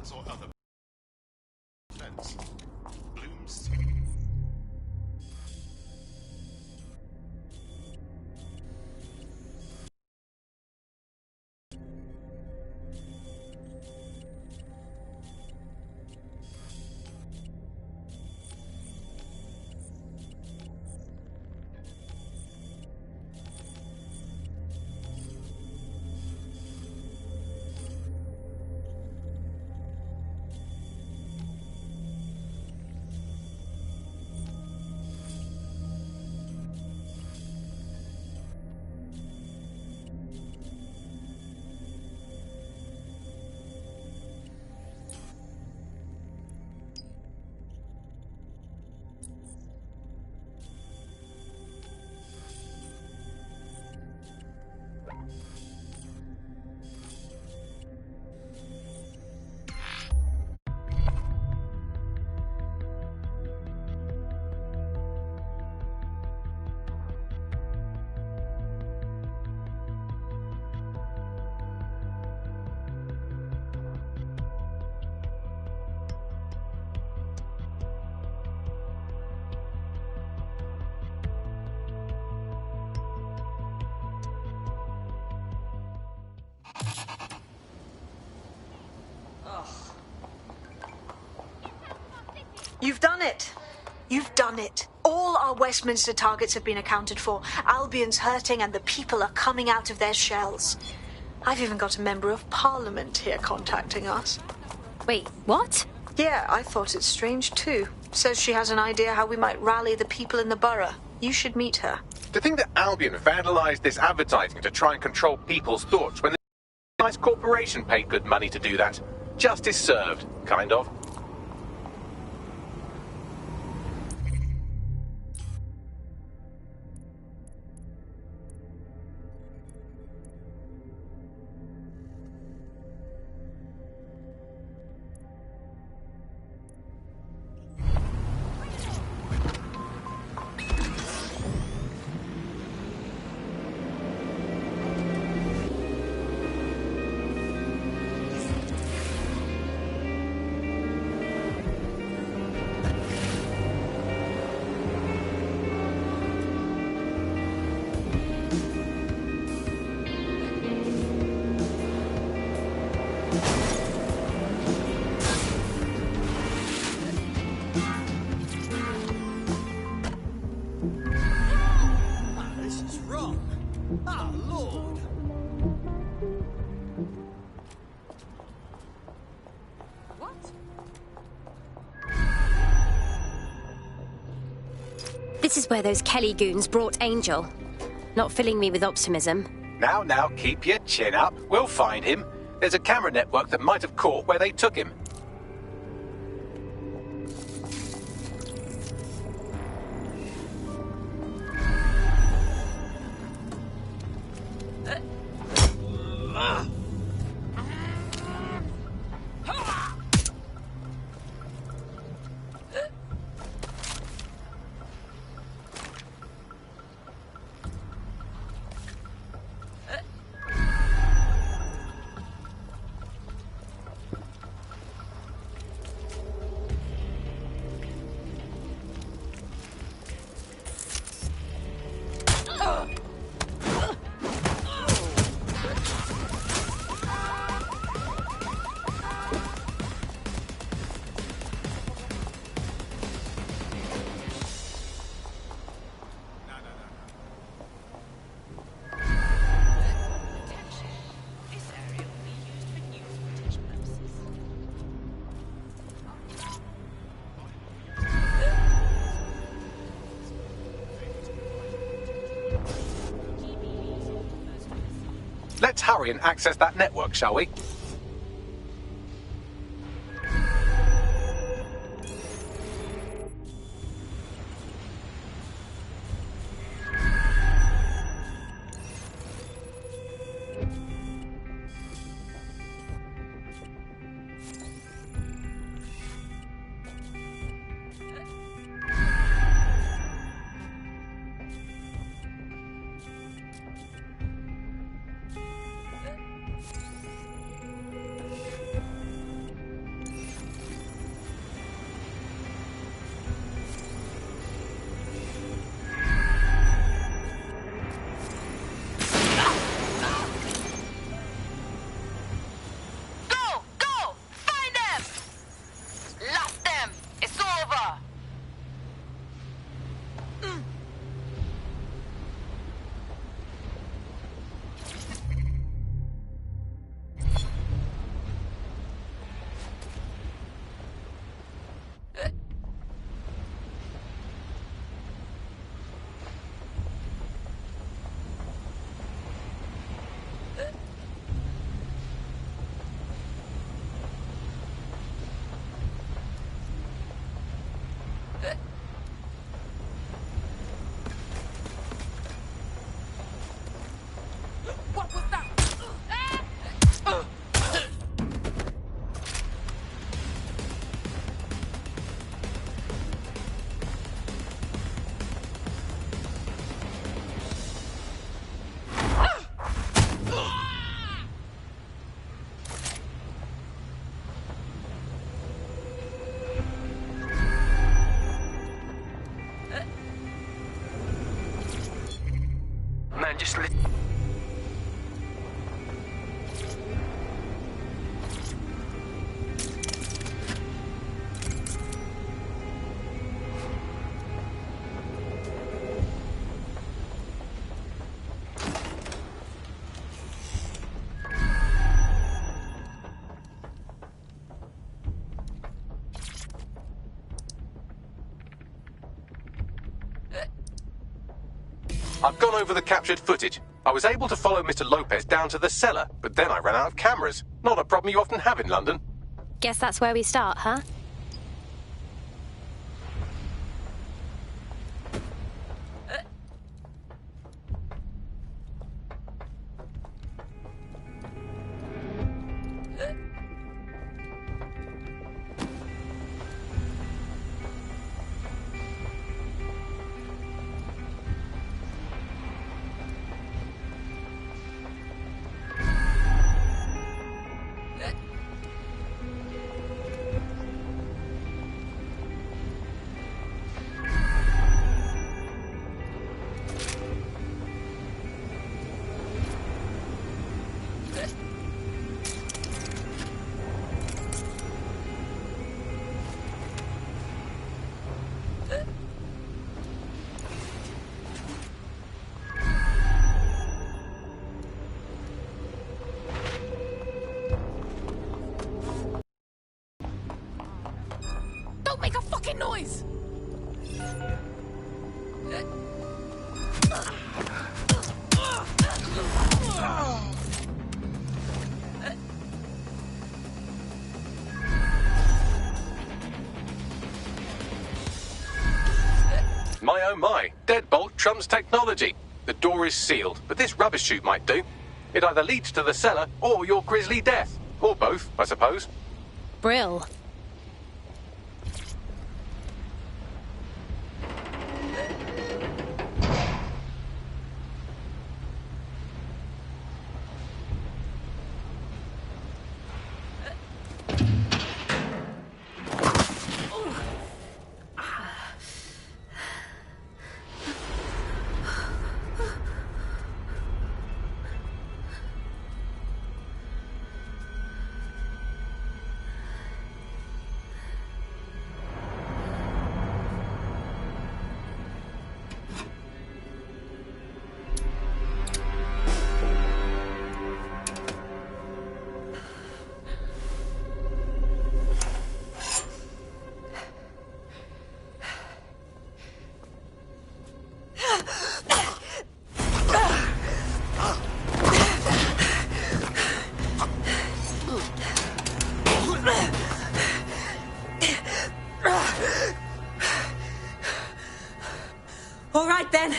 guns or other defense. Blooms. You've done it. You've done it. All our Westminster targets have been accounted for. Albion's hurting and the people are coming out of their shells. I've even got a member of Parliament here contacting us. Wait, what? Yeah, I thought it strange too. Says she has an idea how we might rally the people in the borough. You should meet her. To think that Albion vandalised this advertising to try and control people's thoughts when the nice corporation paid good money to do that. Justice served, kind of. This is where those Kelly goons brought Angel. Not filling me with optimism. Now, keep your chin up. We'll find him. There's a camera network that might have caught where they took him. Let's hurry and access that network, shall we? I've gone over the captured footage. I was able to follow Mr. Lopez down to the cellar, but then I ran out of cameras. Not a problem you often have in London. Guess that's where we start, huh? Don't make a fucking noise! My oh my, deadbolt trumps technology. The door is sealed, but this rubbish chute might do. It either leads to the cellar or your grisly death. Or both, I suppose. Brill. All right, then.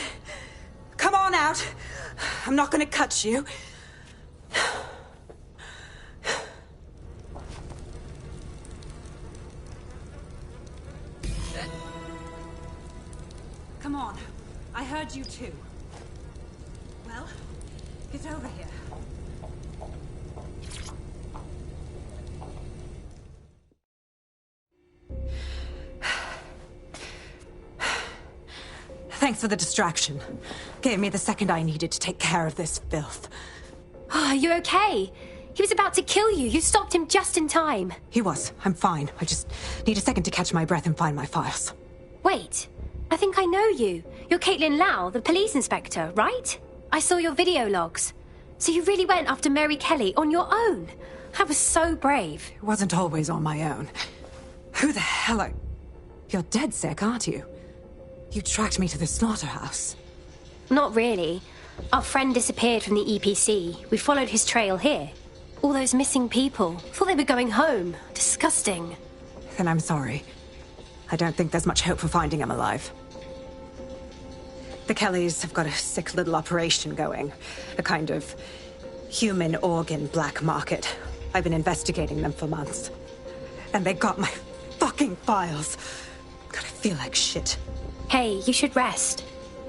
Come on out. I'm not gonna cut you. Come on. I heard you too. Well, get over here. Thanks for the distraction. Gave me the second I needed to take care of this filth. Are you okay? He was about to kill you. You stopped him just in time. He was. I'm fine. I just need a second to catch my breath and find my files. Wait, I think I know you. You're Caitlin Lau, the police inspector, right? I saw your video logs. So you really went after Mary Kelly on your own? That was so brave. It wasn't always on my own. Who the hell are... You're dead sick, aren't you? You tracked me to the slaughterhouse. Not really. Our friend disappeared from the EPC. We followed his trail here. All those missing people. Thought they were going home. Disgusting. Then I'm sorry. I don't think there's much hope for finding him alive. The Kellys have got a sick little operation going. A kind of human organ black market. I've been investigating them for months. And they got my fucking files. God, I feel like shit. Hey, you should rest.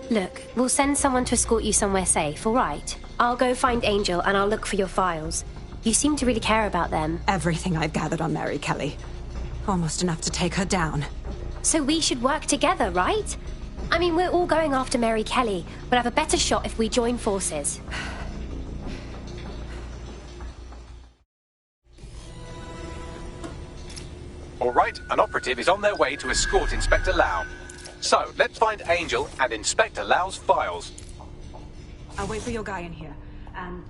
Look, we'll send someone to escort you somewhere safe, all right? I'll go find Angel and I'll look for your files. You seem to really care about them. Everything I've gathered on Mary Kelly. Almost enough to take her down. So we should work together, right? I mean, we're all going after Mary Kelly. We'll have a better shot if we join forces. All right, an operative is on their way to escort Inspector Lau. So, let's find Angel and Inspector Lau's files. I'll wait for your guy in here, and...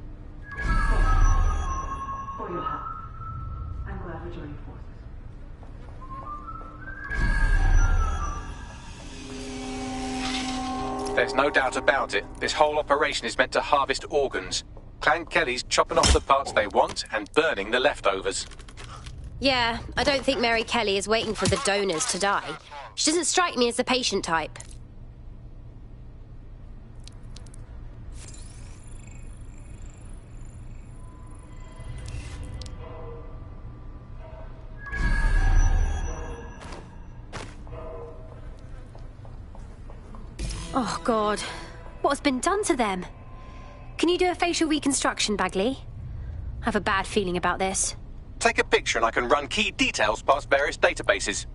for your help. I'm glad we're joining forces. There's no doubt about it. This whole operation is meant to harvest organs. Clan Kelly's chopping off the parts they want and burning the leftovers. Yeah, I don't think Mary Kelly is waiting for the donors to die. She doesn't strike me as the patient type. Oh, God. What has been done to them? Can you do a facial reconstruction, Bagley? I have a bad feeling about this. Take a picture and I can run key details past various databases.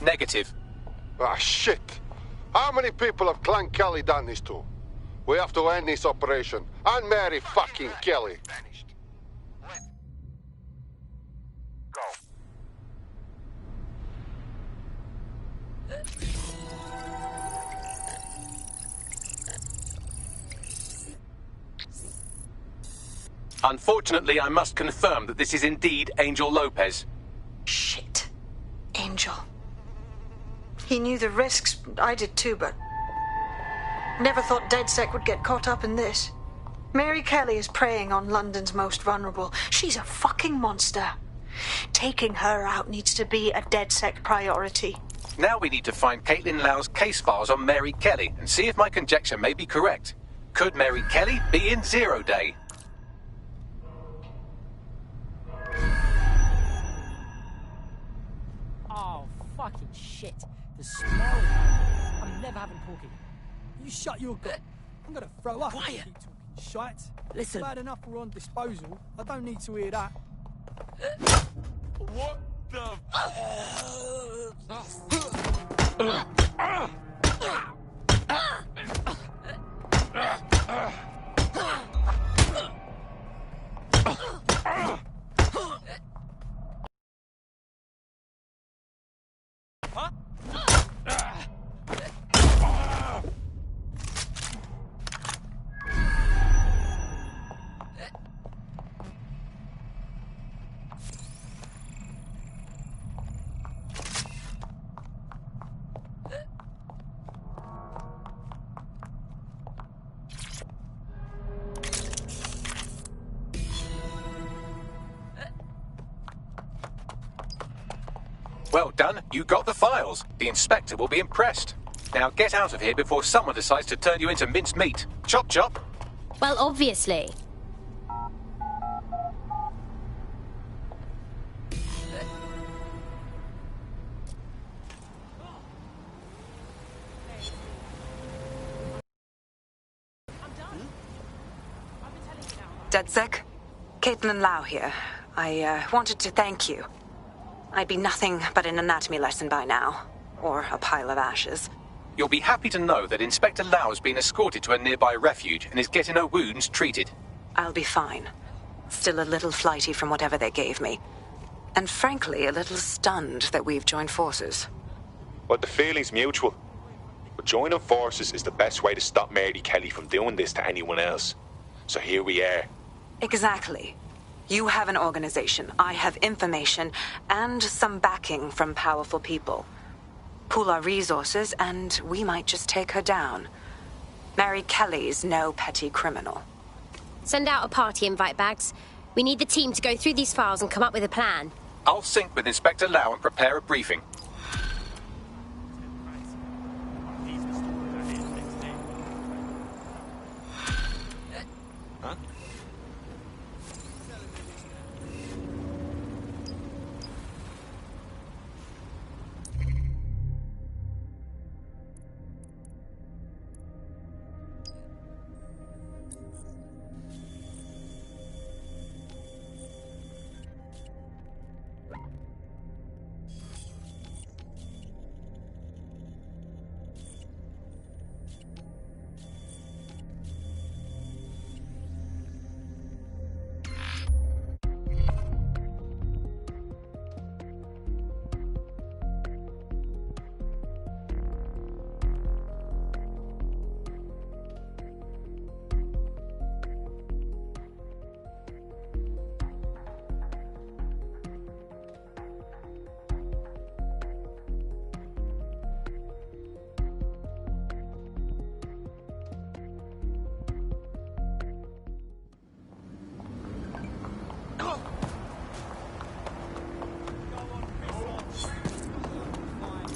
Negative. Ah, shit. How many people have Clan Kelly done this to? We have to end this operation. And Mary fucking Kelly. Go. Unfortunately, I must confirm that this is indeed Angel Lopez. Shit. Angel. He knew the risks. I did too, but... Never thought DedSec would get caught up in this. Mary Kelly is preying on London's most vulnerable. She's a fucking monster. Taking her out needs to be a DedSec priority. Now we need to find Caitlin Lau's case files on Mary Kelly and see if my conjecture may be correct. Could Mary Kelly be in Zero Day? Oh, fucking shit. The smell. I'm never having pork again. You shut your gut. I'm gonna throw up. Quiet. Keep talking shite. Listen. Bad enough we're on disposal. I don't need to hear that. What the Well done, you got the files. The inspector will be impressed. Now get out of here before someone decides to turn you into minced meat. Chop chop. Well, obviously. DedSec? Caitlin Lau here. I wanted to thank you. I'd be nothing but an anatomy lesson by now. Or a pile of ashes. You'll be happy to know that Inspector Lau has been escorted to a nearby refuge and is getting her wounds treated. I'll be fine. Still a little flighty from whatever they gave me. And frankly, a little stunned that we've joined forces. Well, the feeling's mutual. But joining forces is the best way to stop Mary Kelly from doing this to anyone else. So here we are. Exactly. You have an organization, I have information, and some backing from powerful people. Pool our resources, and we might just take her down. Mary Kelly's no petty criminal. Send out a party invite, Bags. We need the team to go through these files and come up with a plan. I'll sync with Inspector Lau and prepare a briefing. Huh?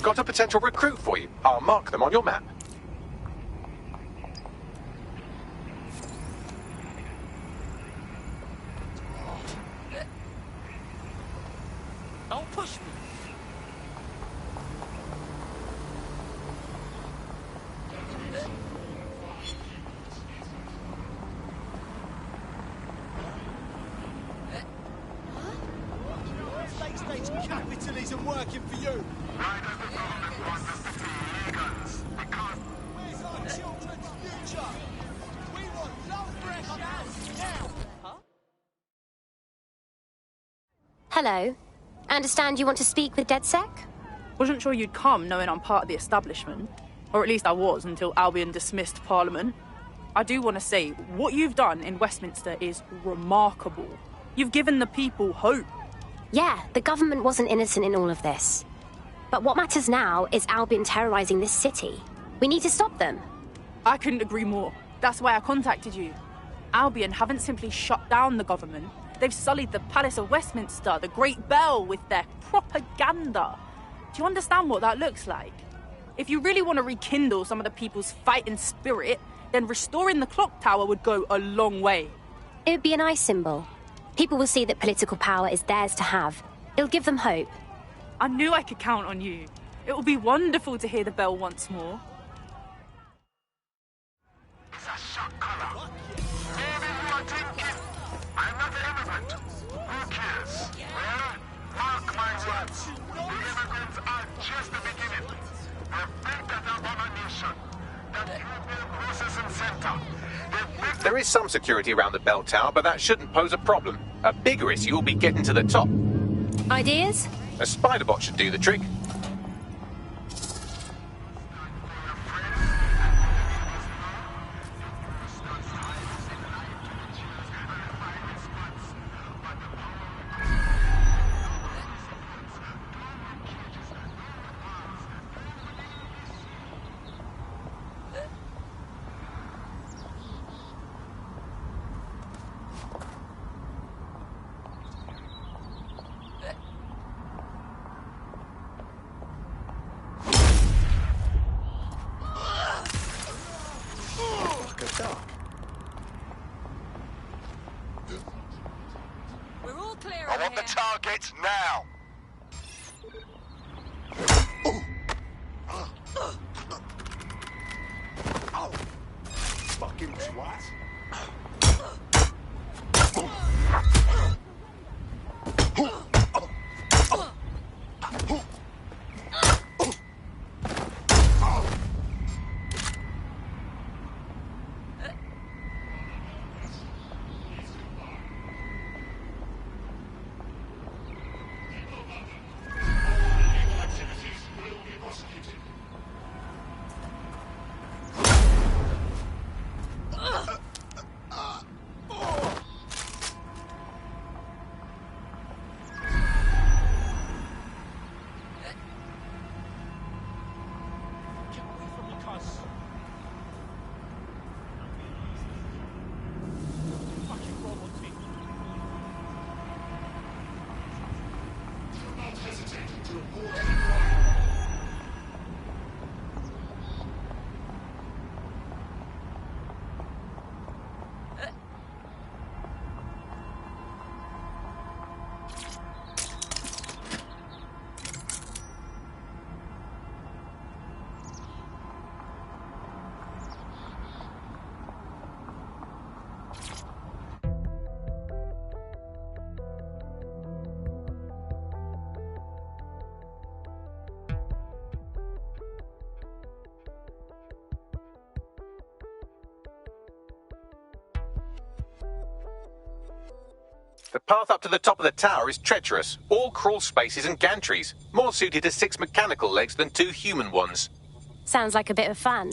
got a potential recruit for you. I'll mark them on your map. Don't push me. Late-stage capitalism working for you. Why does the government want us to be illegals? Because Where's our children's future? We want love breath now. Huh? Hello. I understand you want to speak with DedSec? Wasn't sure you'd come, knowing I'm part of the establishment. Or at least I was, until Albion dismissed Parliament. I do want to say, what you've done in Westminster is remarkable. You've given the people hope. Yeah, the government wasn't innocent in all of this. But what matters now is Albion terrorizing this city. We need to stop them. I couldn't agree more. That's why I contacted you. Albion haven't simply shut down the government. They've sullied the Palace of Westminster, the Great Bell, with their propaganda. Do you understand what that looks like? If you really want to rekindle some of the people's fighting spirit, then restoring the clock tower would go a long way. It would be a nice symbol. People will see that political power is theirs to have. It'll give them hope. I knew I could count on you. It will be wonderful to hear the bell once more. it's a shock collar. Maybe you are thinking, I'm not an immigrant. Who cares? Well, mark my words. The immigrants are just the beginning. They've built that abomination. That European processing center. There is some security around the bell tower, but that shouldn't pose a problem. A bigger issue will be getting to the top. Ideas? A spider bot should do the trick. We're all clear I over want the here. targets now. Oh, fucking twat. Get away from me, cuz. Fucking robot thing. The path up to the top of the tower is treacherous. All crawl spaces and gantries. More suited to 6 mechanical legs than 2 human ones. Sounds like a bit of fun.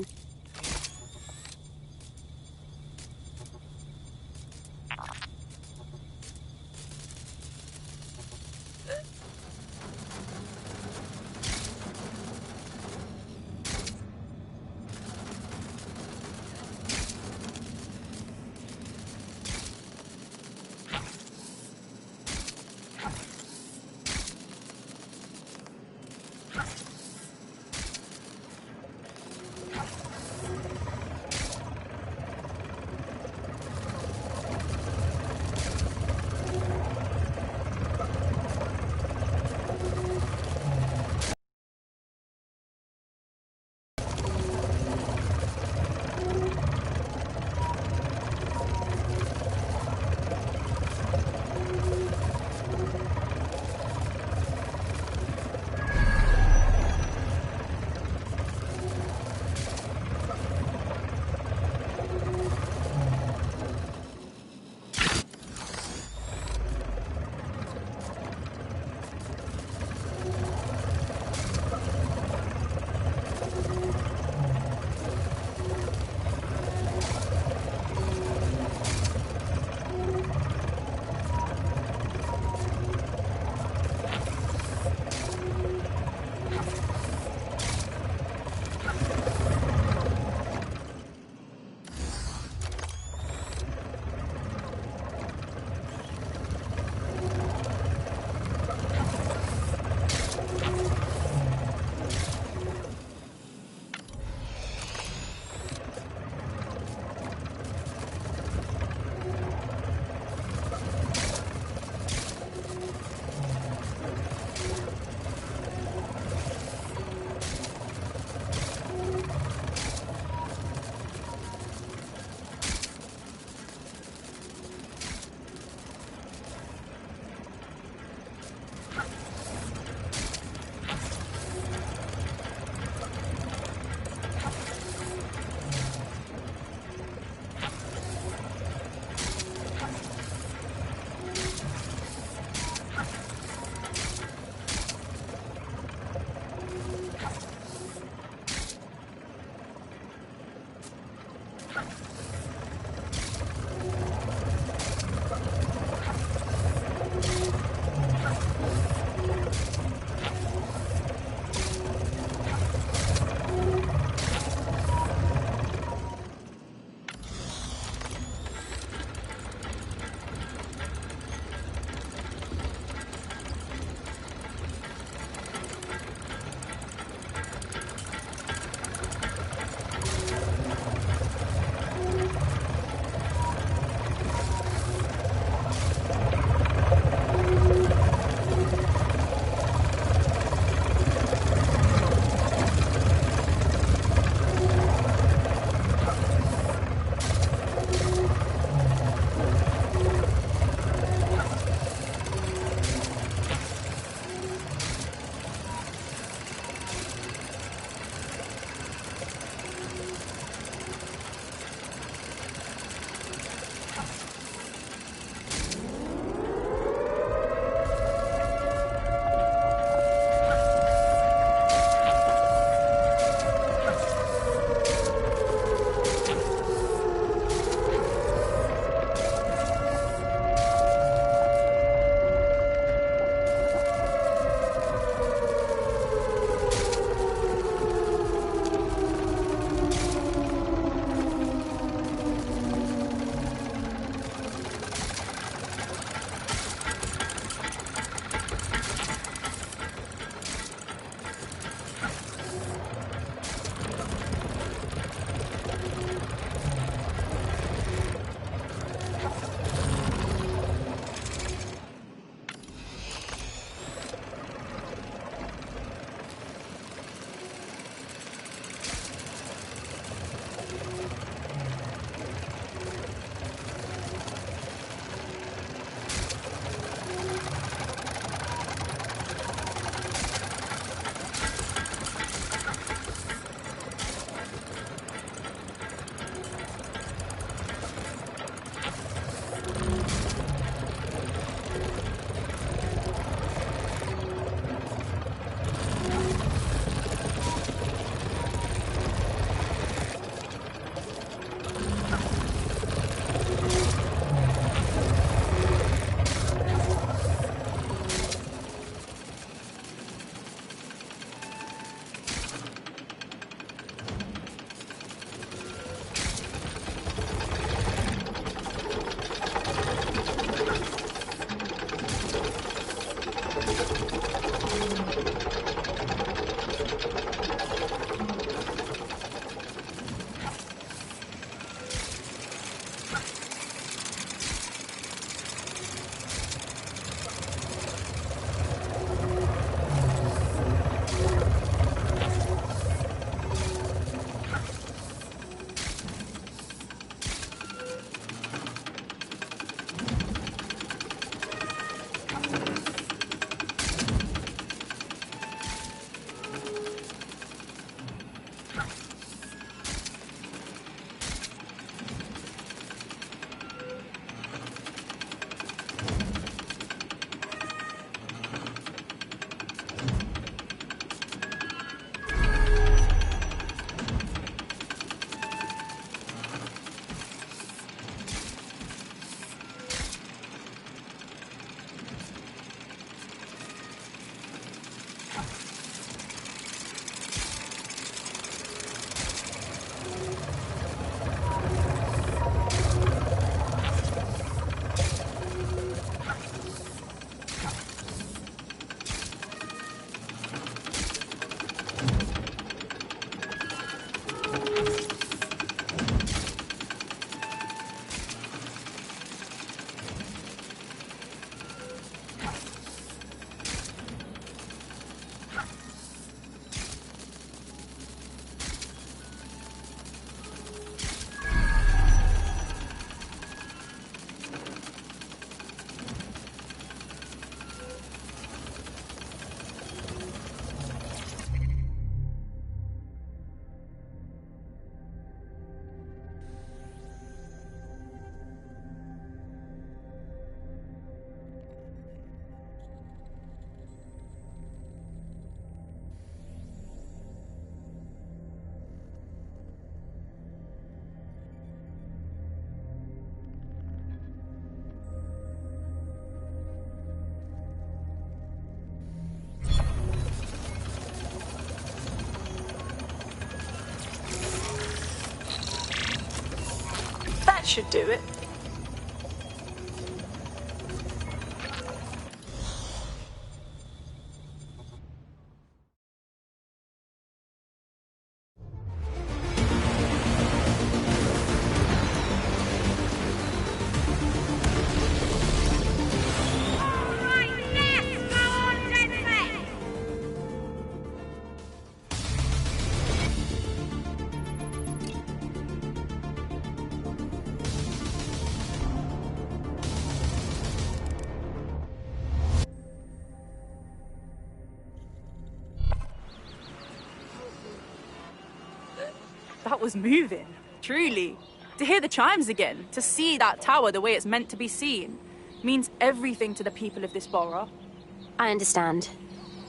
That should do it. That was moving, truly. To hear the chimes again, to see that tower the way it's meant to be seen, means everything to the people of this borough. I understand.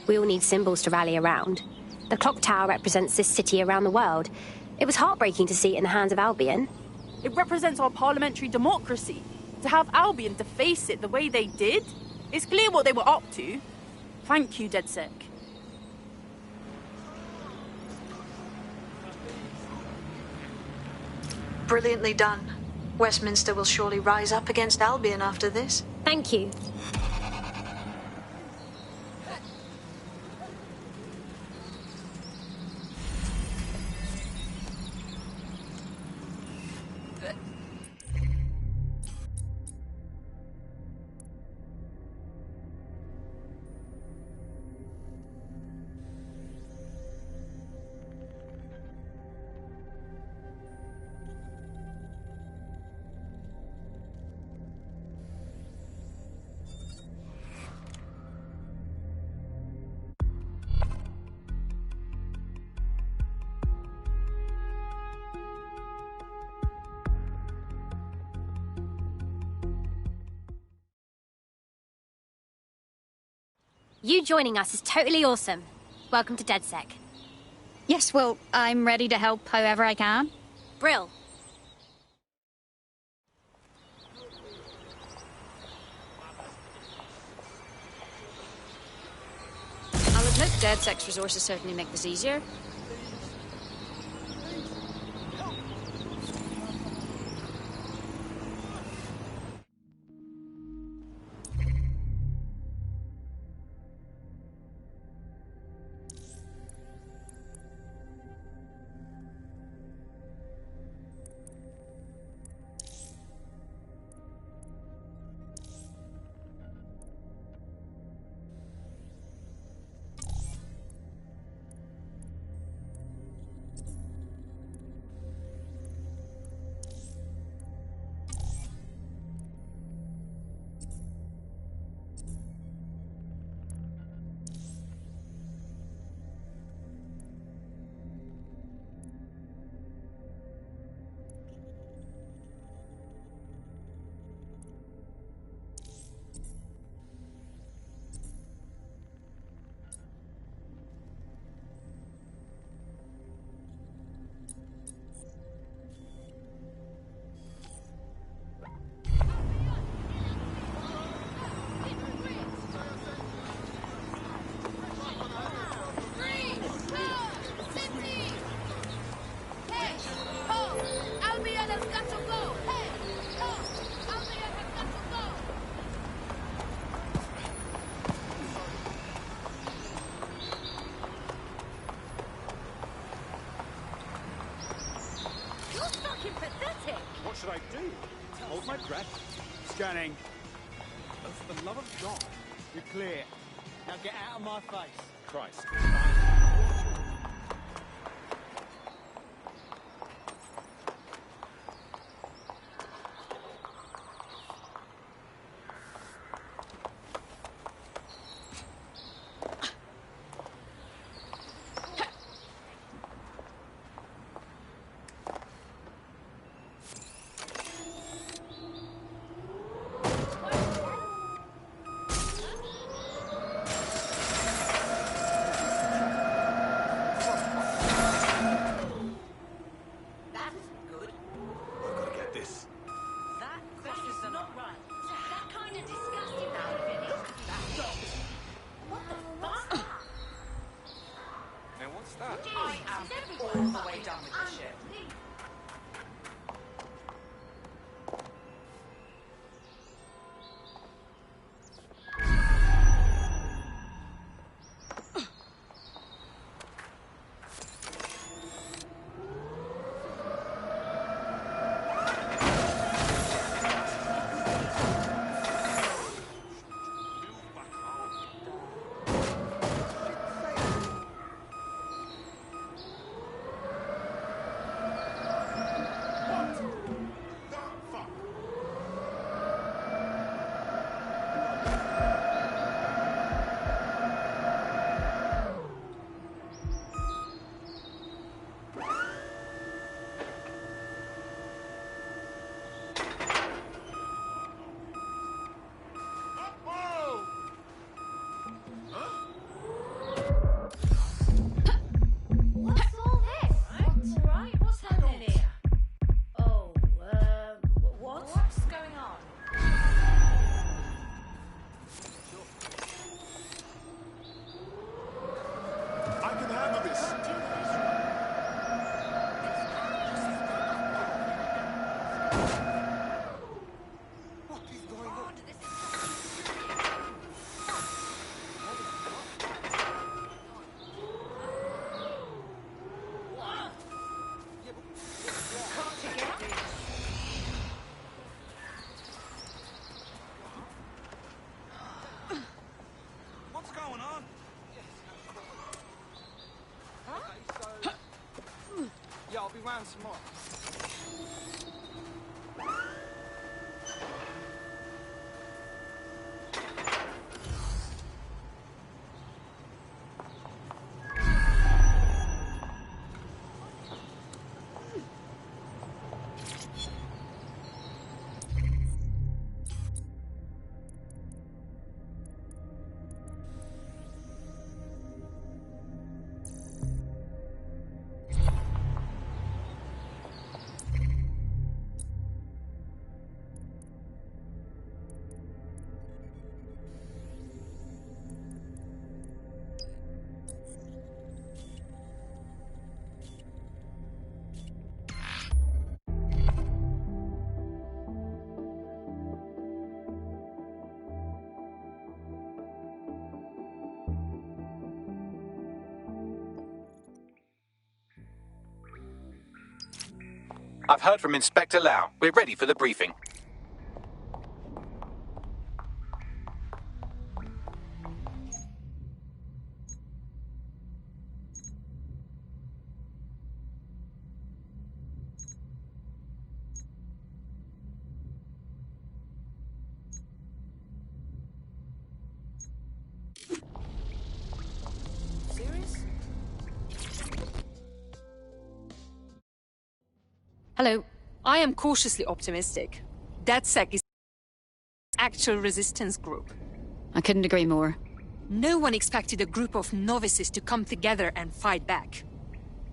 We all need symbols to rally around. The clock tower represents this city around the world. It was heartbreaking to see it in the hands of Albion. It represents our parliamentary democracy. To have Albion to face it the way they did, it's clear what they were up to. Thank you, DedSec. Brilliantly done. Westminster will surely rise up against Albion after this. Thank you. You joining us is totally awesome. Welcome to DedSec. Yes, well, I'm ready to help however I can. Brill. I'll admit DedSec's resources certainly make this easier. What should I do? Hold my breath. Scanning. Oh, for the love of God. You're clear. Now get out of my face. Christ. Yeah, I'll be round some more. I've heard from Inspector Lau. We're ready for the briefing. Hello. I am cautiously optimistic. DedSec is an actual resistance group. I couldn't agree more. No one expected a group of novices to come together and fight back.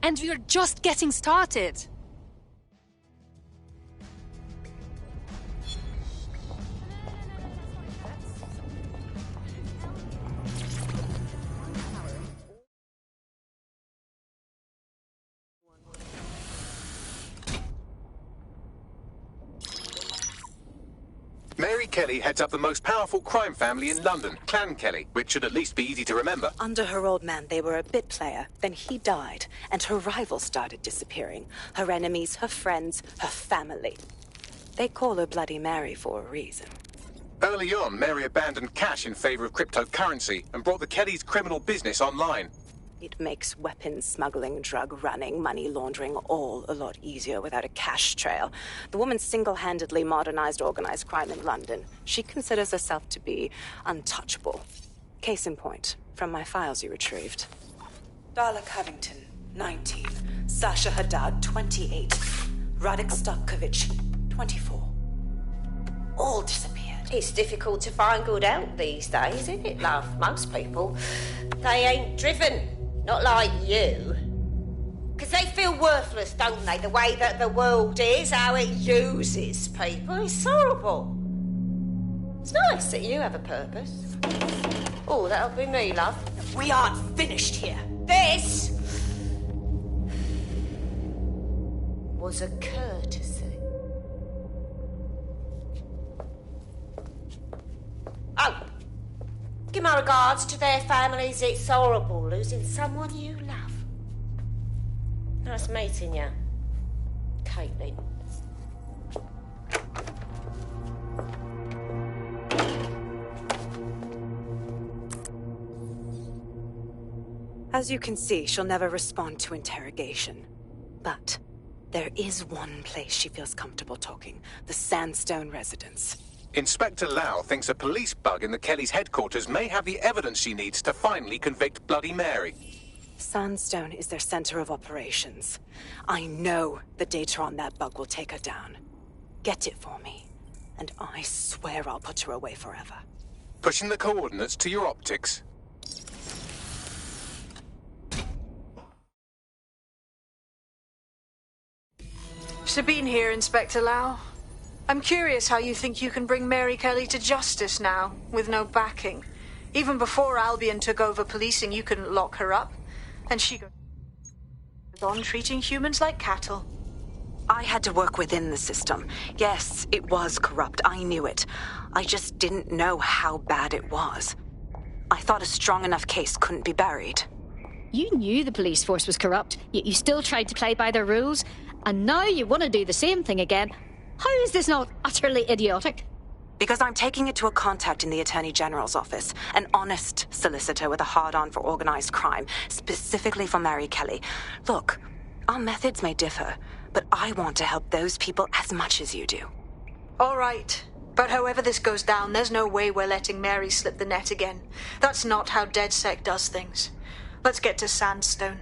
And we are just getting started. Mary Kelly heads up the most powerful crime family in London, Clan Kelly, which should at least be easy to remember. Under her old man, they were a bit player. Then he died, and her rivals started disappearing. Her enemies, her friends, her family. They call her Bloody Mary for a reason. Early on, Mary abandoned cash in favor of cryptocurrency and brought the Kellys' criminal business online. It makes weapons smuggling, drug running, money laundering all a lot easier without a cash trail. The woman single-handedly modernized organized crime in London. She considers herself to be untouchable. Case in point, from my files you retrieved. Darla Covington, 19. Sasha Haddad, 28. Radek Stokovich, 24. All disappeared. It's difficult to find good help these days, isn't it, love? Most people, they ain't driven. Not like you. Because they feel worthless, don't they? The way that the world is, how it uses people. It's horrible. It's nice that you have a purpose. Oh, that'll be me, love. We aren't finished here. This was a courtesy. Oh. Give my regards to their families. It's horrible losing someone you love. Nice meeting you, Caitlin. As you can see, she'll never respond to interrogation. But there is one place she feels comfortable talking. The Sandstone residence. Inspector Lau thinks a police bug in the Kellys' headquarters may have the evidence she needs to finally convict Bloody Mary. Sandstone is their center of operations. I know the data on that bug will take her down. Get it for me, and I swear I'll put her away forever. Pushing the coordinates to your optics. Sabine here, Inspector Lau. I'm curious how you think you can bring Mary Kelly to justice now, with no backing. Even before Albion took over policing, you couldn't lock her up. And she goes on treating humans like cattle. I had to work within the system. Yes, it was corrupt. I knew it. I just didn't know how bad it was. I thought a strong enough case couldn't be buried. You knew the police force was corrupt, yet you still tried to play by their rules, and now you want to do the same thing again. How is this not utterly idiotic? Because I'm taking it to a contact in the Attorney General's office, an honest solicitor with a hard-on for organized crime, specifically for Mary Kelly. Look, our methods may differ, but I want to help those people as much as you do. All right. But however this goes down, there's no way we're letting Mary slip the net again. That's not how DedSec does things. Let's get to Sandstone.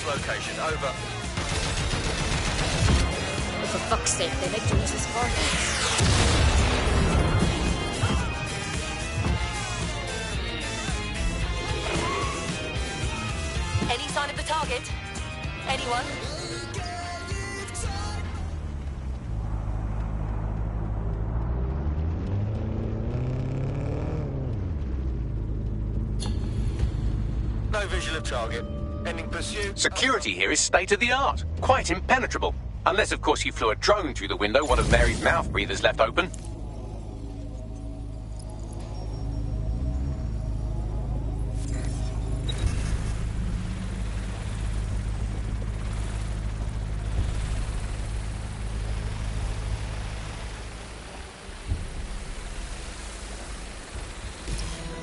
Location, over. For fuck's sake, they make dreams this far. Any sign of the target? Anyone? No visual of target. Ending pursuit. Security here is state-of-the-art. Quite impenetrable. Unless, of course, you flew a drone through the window one of Mary's mouth breathers left open.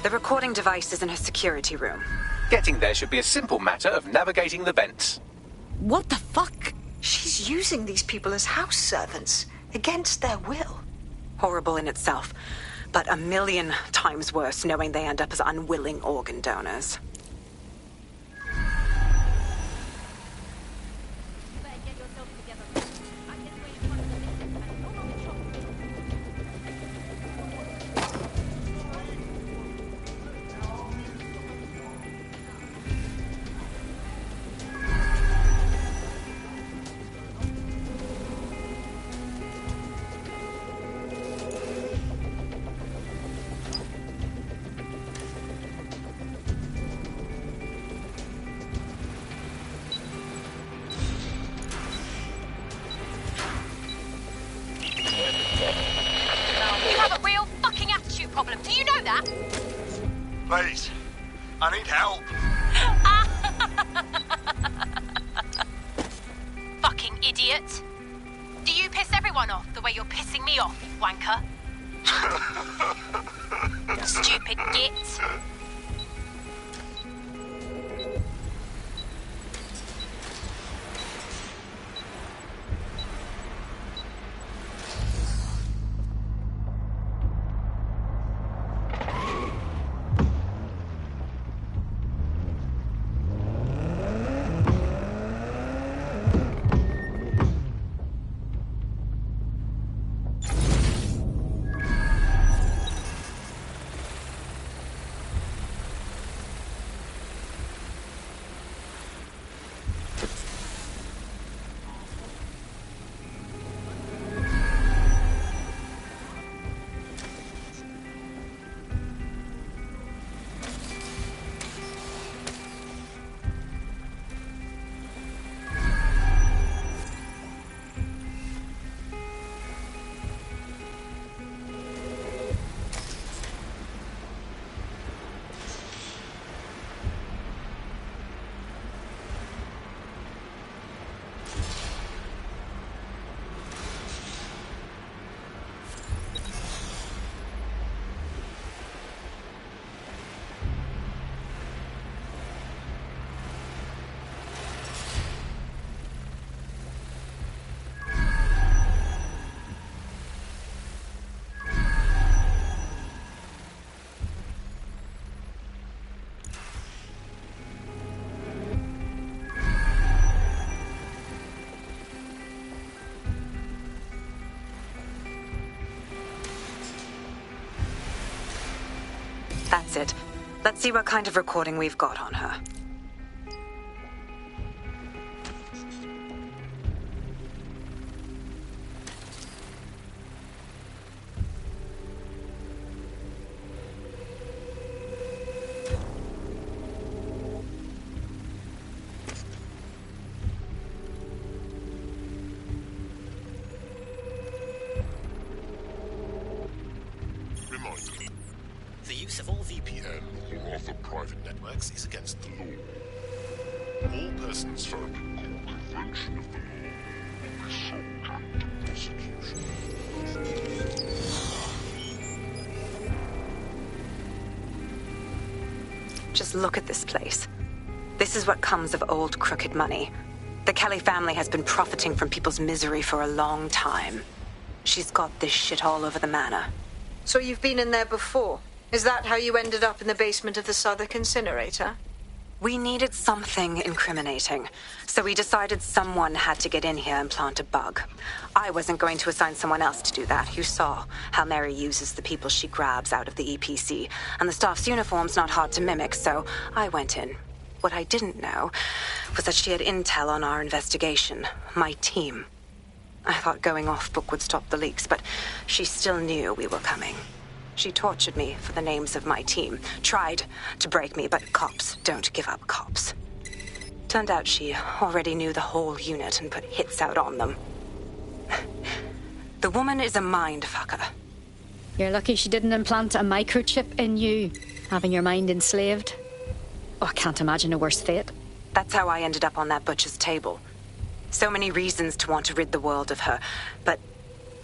The recording device is in her security room. Getting there should be a simple matter of navigating the vents. What the fuck? She's using these people as house servants, against their will. Horrible in itself, but a million times worse knowing they end up as unwilling organ donors. Please, I need help. Fucking idiot. idiot. Do you piss everyone off the way you're pissing me off, you wanker? Stupid git. That's it. Let's see what kind of recording we've got on her. The use of all VPN or other private networks is against the law. All persons found in contravention of the law will be subject to prosecution. Just look at this place. This is what comes of old crooked money. The Kelly family has been profiting from people's misery for a long time. She's got this shit all over the manor. So you've been in there before? Is that how you ended up in the basement of the Southwark incinerator? We needed something incriminating, so we decided someone had to get in here and plant a bug. I wasn't going to assign someone else to do that. You saw how Mary uses the people she grabs out of the EPC, and the staff's uniform's not hard to mimic, so I went in. What I didn't know was that she had intel on our investigation, my team. I thought going off book would stop the leaks, but she still knew we were coming. She tortured me for the names of my team, tried to break me, but cops don't give up cops. Turned out she already knew the whole unit and put hits out on them. The woman is a mind fucker. You're lucky she didn't implant a microchip in you, having your mind enslaved. Oh, I can't imagine a worse fate. That's how I ended up on that butcher's table. So many reasons to want to rid the world of her, but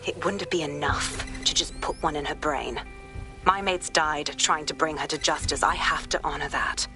it wouldn't be enough to just put one in her brain. My mates died trying to bring her to justice. I have to honor that.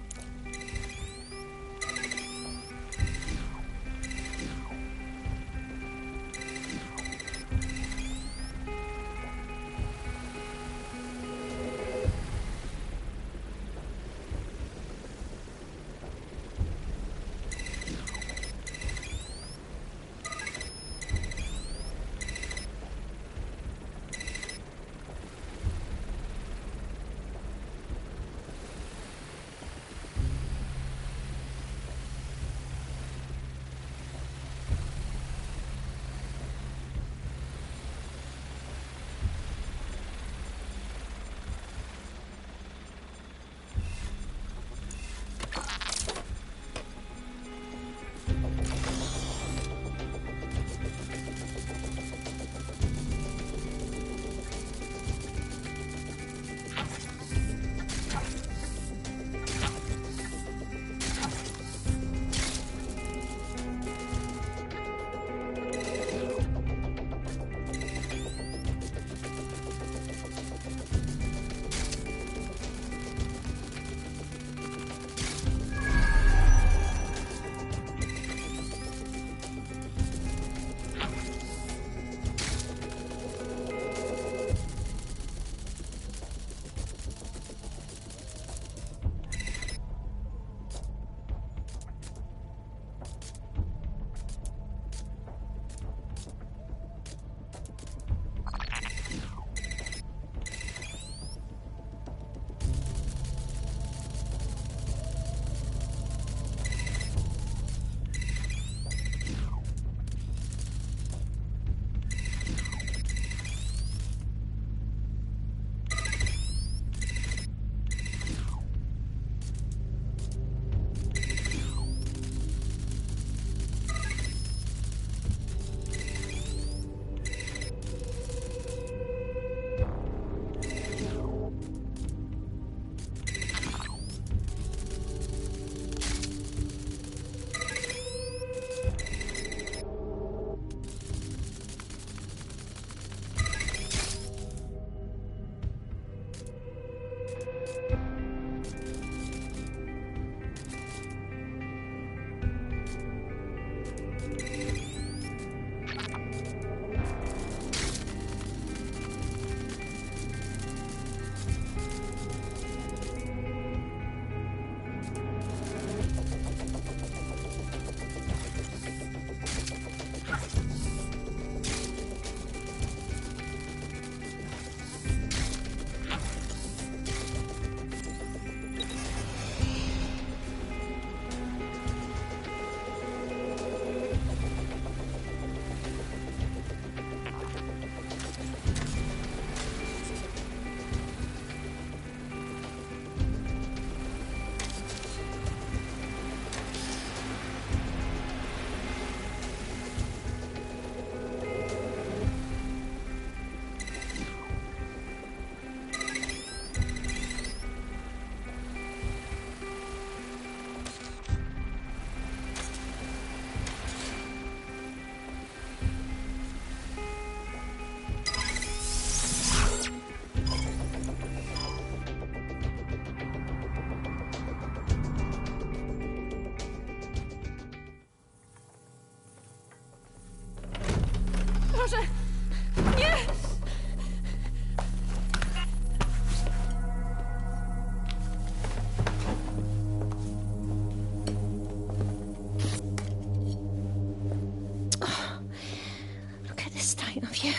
ashamed of you.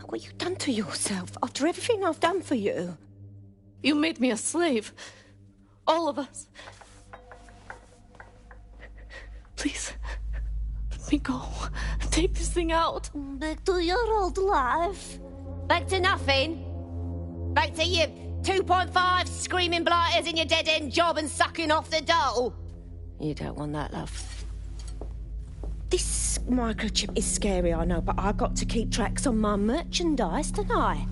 What you've done to yourself after everything I've done for you. You made me a slave. All of us. Please, let me go. Take this thing out. Back to your old life. Back to nothing. Back to you 2.5 screaming blighters in your dead-end job and sucking off the dole. You don't want that, love. This microchip is scary, I know, but I got to keep tracks on my merchandise, don't I?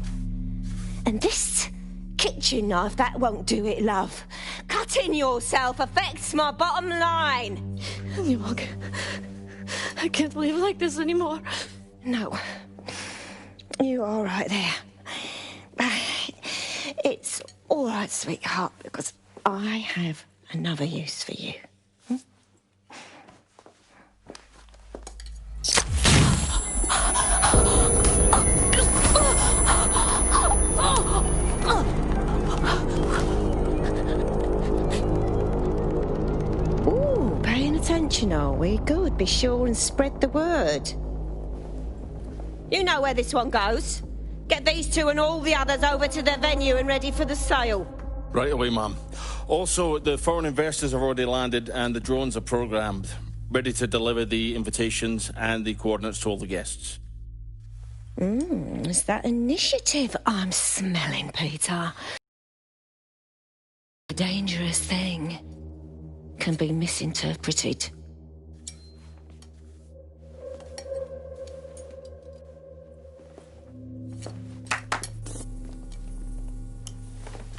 And this kitchen knife, that won't do it, love. Cutting yourself affects my bottom line. I can't live like this anymore. No. You're all right there. It's all right, sweetheart, because I have another use for you. Ooh, paying attention, are we? Good. Be sure and spread the word. You know where this one goes. Get these two and all the others over to the venue and ready for the sale. Right away, Ma'am. Also, the foreign investors have already landed and the drones are programmed, ready to deliver the invitations and the coordinates to all the guests. Is that initiative I'm smelling, Peter? A dangerous thing can be misinterpreted.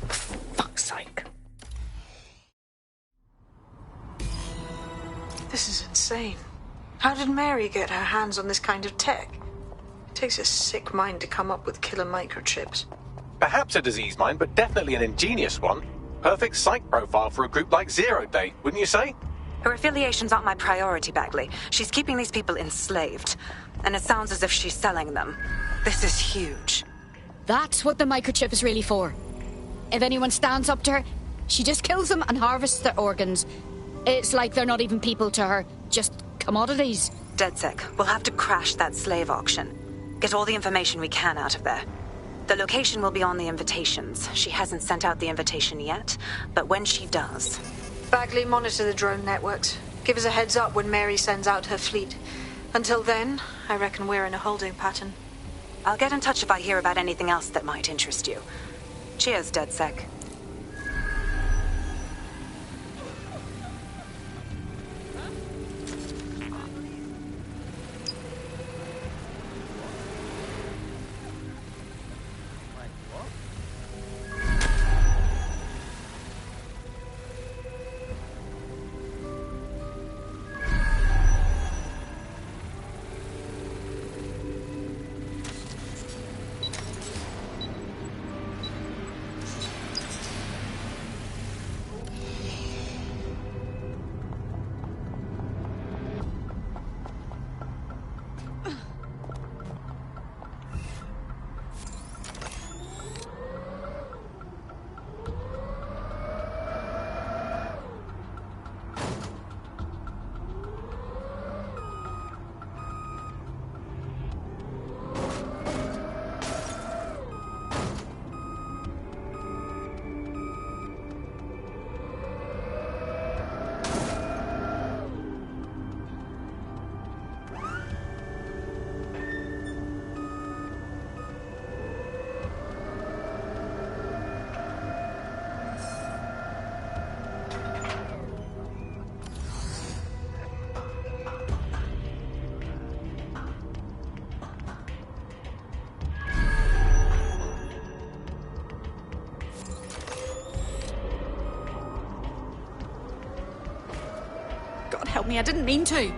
Fuck's sake. This is insane. How did Mary get her hands on this kind of tech? It takes a sick mind to come up with killer microchips. Perhaps a disease mind, but definitely an ingenious one. Perfect psych profile for a group like Zero Day, wouldn't you say? Her affiliations aren't my priority, Bagley. She's keeping these people enslaved. And it sounds as if she's selling them. This is huge. That's what the microchip is really for. If anyone stands up to her, she just kills them and harvests their organs. It's like they're not even people to her, just commodities. DedSec, we'll have to crash that slave auction. Get all the information we can out of there. The location will be on the invitations. She hasn't sent out the invitation yet, but when she does... Bagley, monitor the drone networks. Give us a heads up when Mary sends out her fleet. Until then, I reckon we're in a holding pattern. I'll get in touch if I hear about anything else that might interest you. Cheers, DedSec. God help me, I didn't mean to.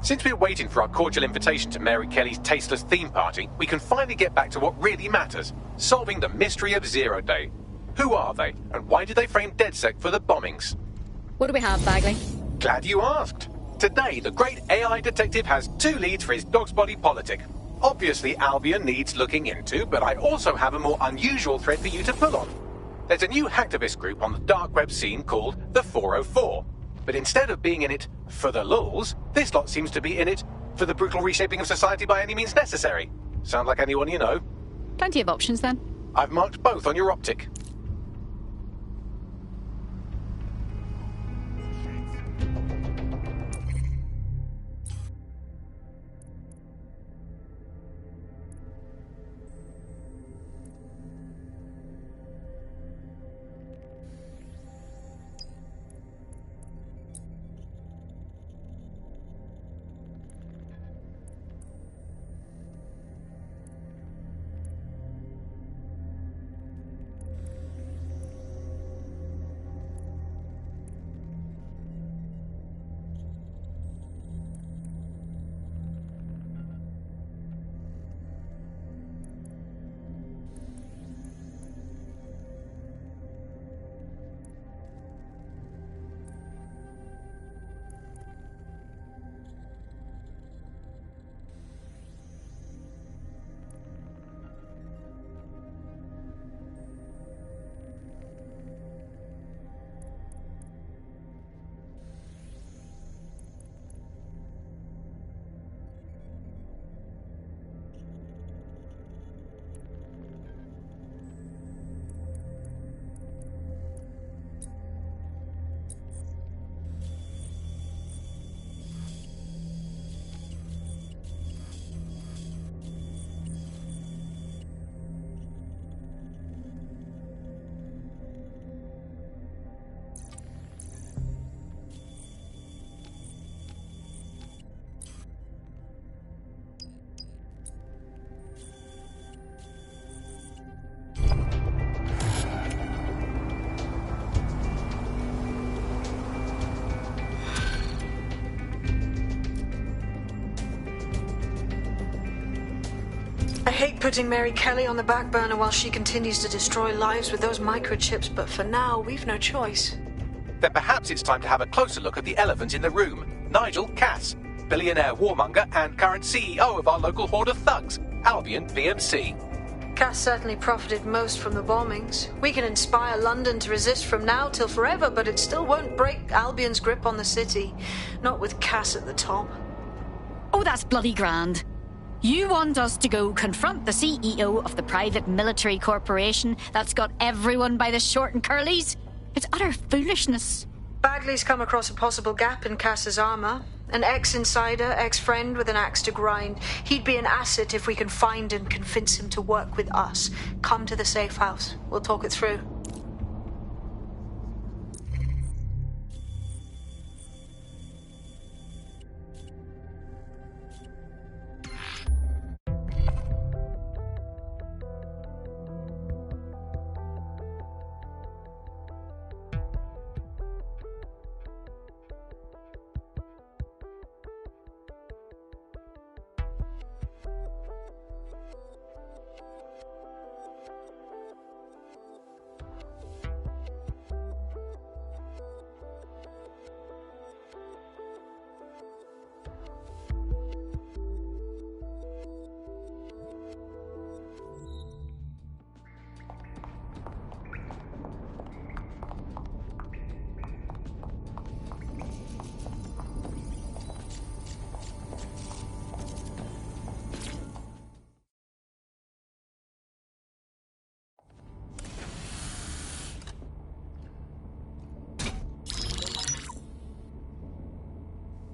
Since we're waiting for our cordial invitation to Mary Kelly's tasteless theme party, we can finally get back to what really matters, solving the mystery of Zero Day. Who are they, and why did they frame DedSec for the bombings? What do we have, Bagley? Glad you asked. Today, the great AI detective has 2 leads for his dog's body politic. Obviously, Albion needs looking into, but I also have a more unusual thread for you to pull on. There's a new hacktivist group on the dark web scene called the 404. But instead of being in it for the lulz, this lot seems to be in it for the brutal reshaping of society by any means necessary. Sound like anyone you know? Plenty of options, then. I've marked both on your optic. I hate putting Mary Kelly on the back burner while she continues to destroy lives with those microchips, but for now, we've no choice. Then perhaps it's time to have a closer look at the elephant in the room, Nigel Cass, billionaire warmonger and current CEO of our local horde of thugs, Albion PMC. Cass certainly profited most from the bombings. We can inspire London to resist from now till forever, but it still won't break Albion's grip on the city. Not with Cass at the top. Oh, that's bloody grand. You want us to go confront the CEO of the private military corporation that's got everyone by the short and curlies? It's utter foolishness. Bagley's come across a possible gap in Cass's armor. An ex-insider, ex-friend with an axe to grind. He'd be an asset if we can find and convince him to work with us. Come to the safe house. We'll talk it through.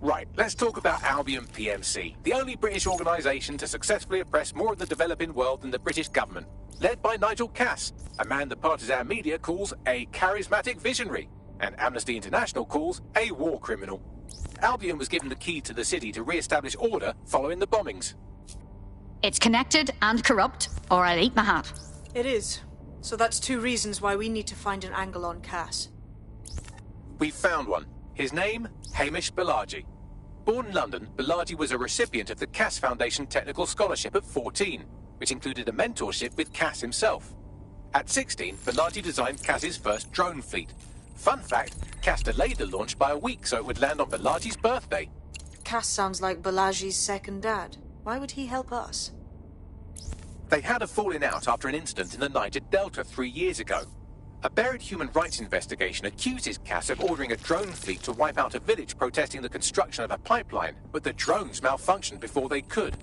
Right, let's talk about Albion PMC, the only British organisation to successfully oppress more of the developing world than the British government, led by Nigel Cass, a man the partisan media calls a charismatic visionary, and Amnesty International calls a war criminal. Albion was given the key to the city to re-establish order following the bombings. It's connected and corrupt, or I'll eat my hat. It is. So that's 2 reasons why we need to find an angle on Cass. We've found one. His name, Hamish Balaji. Born in London, Balaji was a recipient of the Cass Foundation Technical Scholarship at 14, which included a mentorship with Cass himself. At 16, Balaji designed Cass's first drone fleet. Fun fact, Cass delayed the launch by a week so it would land on Balaji's birthday. Cass sounds like Balaji's second dad. Why would he help us? They had a falling out after an incident in the Niger Delta 3 years ago. A buried human rights investigation accuses Cass of ordering a drone fleet to wipe out a village protesting the construction of a pipeline, but the drones malfunctioned before they could.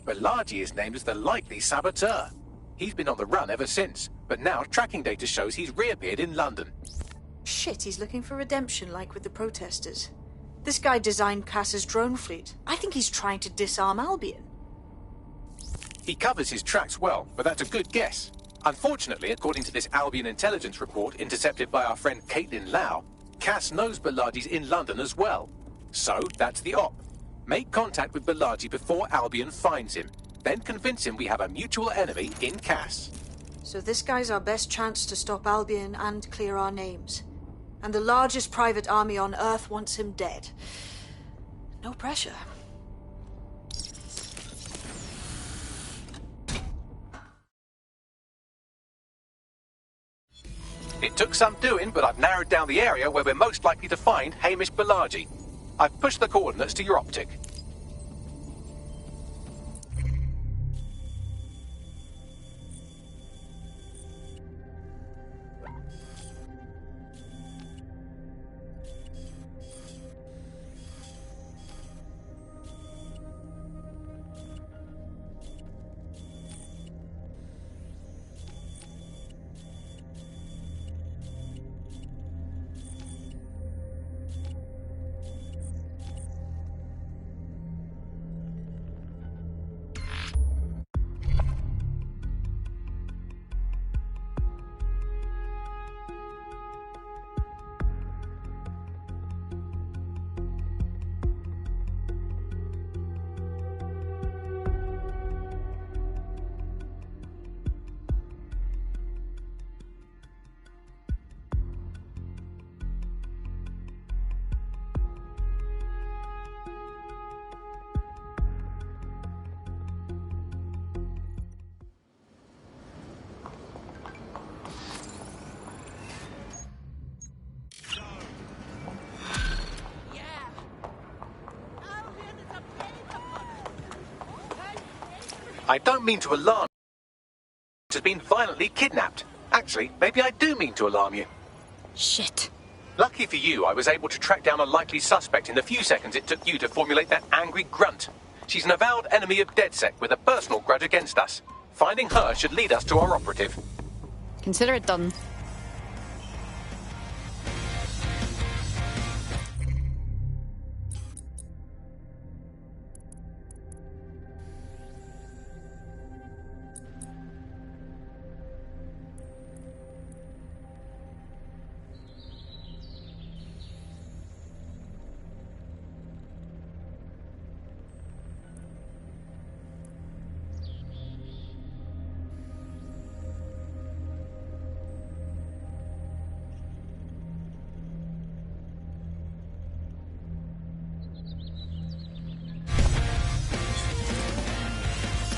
Balaji is named as the likely saboteur. He's been on the run ever since, but now tracking data shows he's reappeared in London. Shit, he's looking for redemption like with the protesters. This guy designed Cass's drone fleet. I think he's trying to disarm Albion. He covers his tracks well, but that's a good guess. Unfortunately, according to this Albion intelligence report intercepted by our friend Caitlin Lau, Cass knows Balaji's in London as well. So, that's the op. Make contact with Balaji before Albion finds him. Then convince him we have a mutual enemy in Cass. So this guy's our best chance to stop Albion and clear our names. And the largest private army on Earth wants him dead. No pressure. It took some doing, but I've narrowed down the area where we're most likely to find Hamish Balaji. I've pushed the coordinates to your optic. I don't mean to alarm you. Has been violently kidnapped. Actually, maybe I do mean to alarm you. Shit. Lucky for you, I was able to track down a likely suspect in the few seconds it took you to formulate that angry grunt. She's an avowed enemy of DedSec with a personal grudge against us. Finding her should lead us to our operative. Consider it done.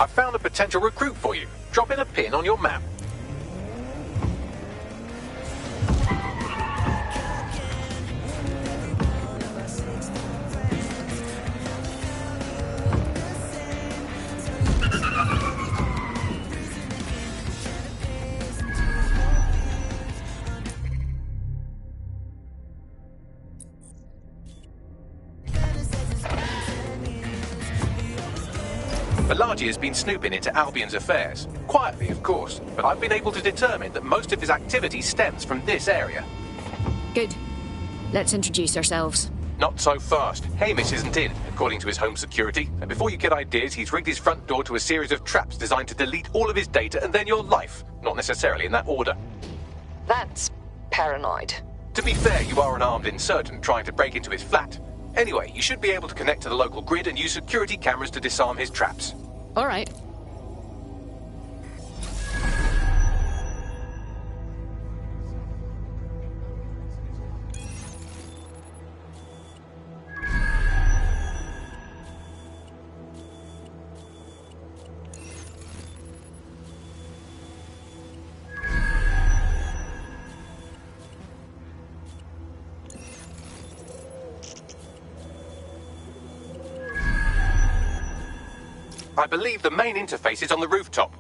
I've found a potential recruit for you. Drop in a pin on your map. Balaji has been snooping into Albion's affairs. Quietly, of course, but I've been able to determine that most of his activity stems from this area. Good. Let's introduce ourselves. Not so fast. Hamish isn't in, according to his home security. And before you get ideas, he's rigged his front door to a series of traps designed to delete all of his data and then your life. Not necessarily in that order. That's paranoid. To be fair, you are an armed insurgent trying to break into his flat. Anyway, you should be able to connect to the local grid and use security cameras to disarm his traps. All right. I believe the main interface is on the rooftop.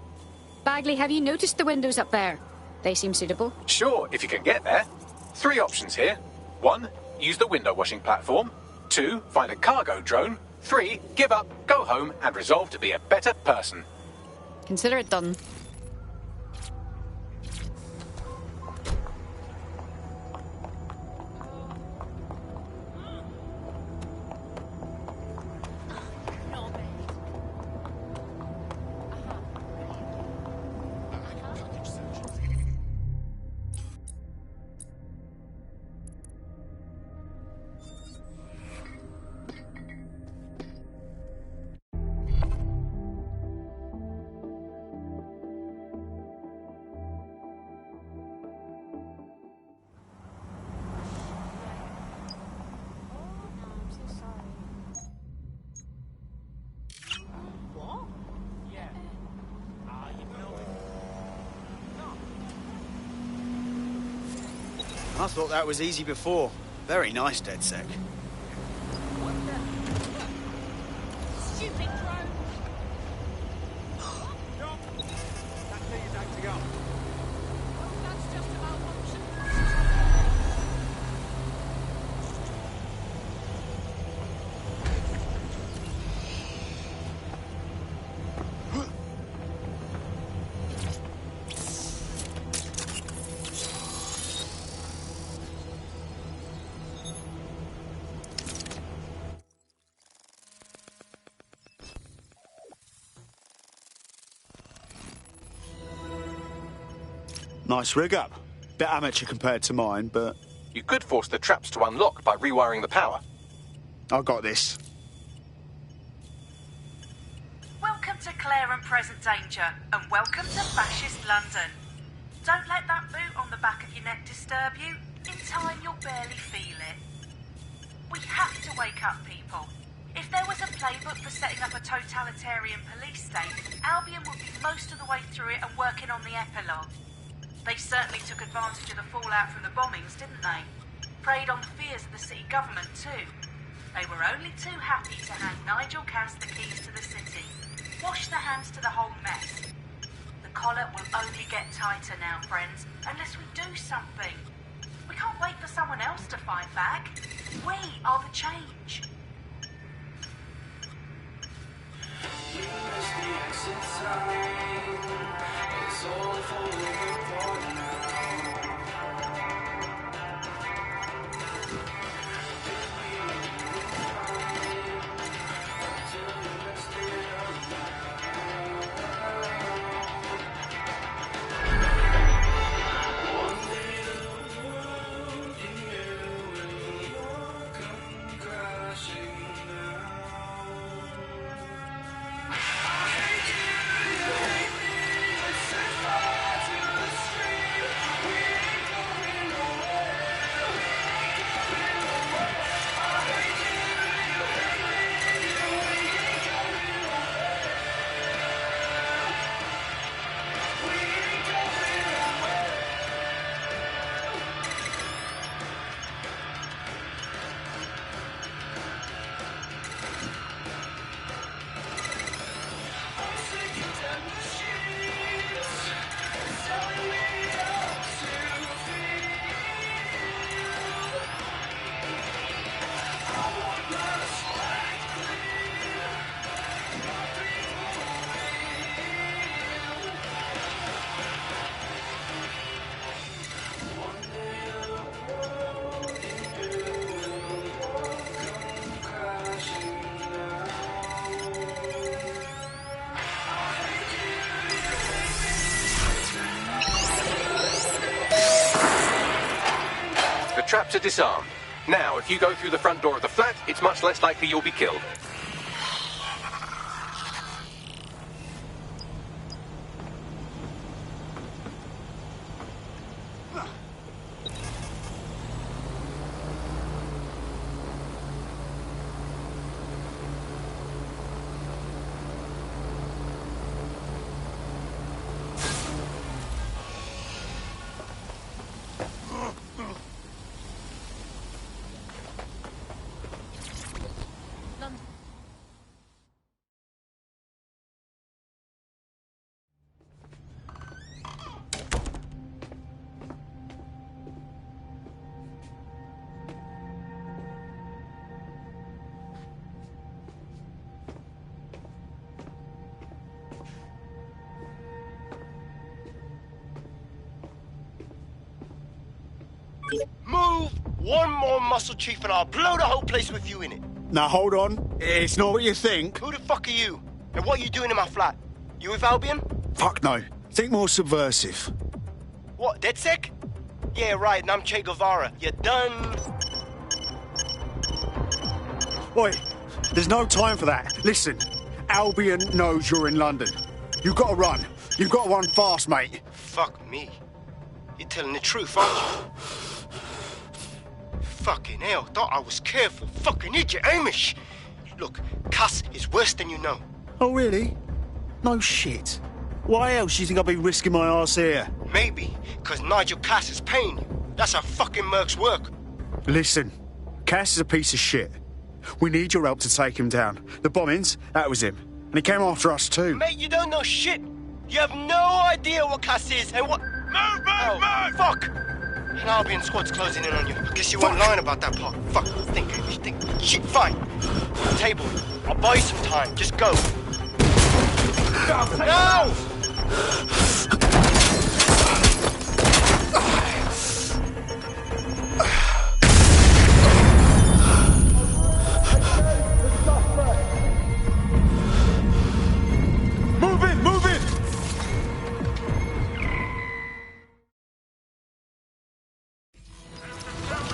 Bagley, have you noticed the windows up there? They seem suitable. Sure, if you can get there. 3 options here. 1, use the window washing platform. 2, find a cargo drone. 3, give up, go home, and resolve to be a better person. Consider it done. I thought that was easy before. Very nice, DedSec. Stupid drone! Stop! That thing is acting up. That's just about option. Nice rig up. Bit amateur compared to mine, but... You could force the traps to unlock by rewiring the power. I got this. Welcome to Clare and Present Danger, and welcome to Fascist London. Don't let that boot on the back of your neck disturb you. In time, you'll barely feel it. We have to wake up people. If there was a playbook for setting up a totalitarian police state, Albion would be most of the way through it and working on the epilogue. They certainly took advantage of the fallout from the bombings, didn't they? Preyed on the fears of the city government, too. They were only too happy to hand Nigel Cass the keys to the city. Wash their hands to the whole mess. The collar will only get tighter now, friends, unless we do something. We can't wait for someone else to fight back. We are the change. Traps are disarmed. Now, if you go through the front door of the flat, it's much less likely you'll be killed. Move one more muscle, Chief, and I'll blow the whole place with you in it. Now, hold on. It's not what you think. Who the fuck are you? And what are you doing in my flat? You with Albion? Fuck no. Think more subversive. What, DedSec? Yeah, right, and I'm Che Guevara. You done? Wait, there's no time for that. Listen, Albion knows you're in London. You've got to run. You've got to run fast, mate. Fuck me. You're telling the truth, aren't you? Fucking hell, thought I was careful. Fucking idiot, Amish. Look, Cass is worse than you know. Oh, really? No shit. Why else do you think I'll be risking my arse here? Maybe, because Nigel Cass is paying you. That's how fucking mercs work. Listen, Cass is a piece of shit. We need your help to take him down. The bombings, that was him. And he came after us too. Mate, you don't know shit. You have no idea what Cass is and what... Move! Fuck! An Albion squad's closing in on you. I guess you weren't lying about that part. Fuck, think. Shit, fine. Table, I'll buy you some time. Just go. No! Move in!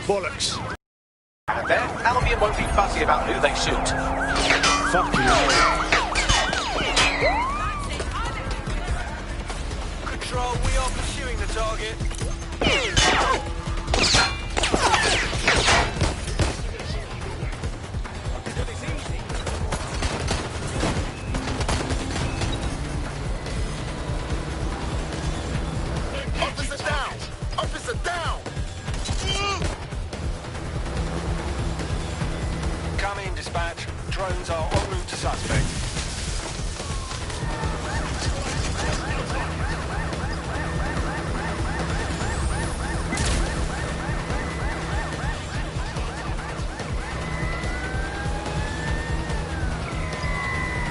Bollocks. And then, Albion won't be fussy about who they shoot. Fucking hell. Control, we are pursuing the target. Officer down! Officer down! Come in, dispatch. Drones are en route to suspect.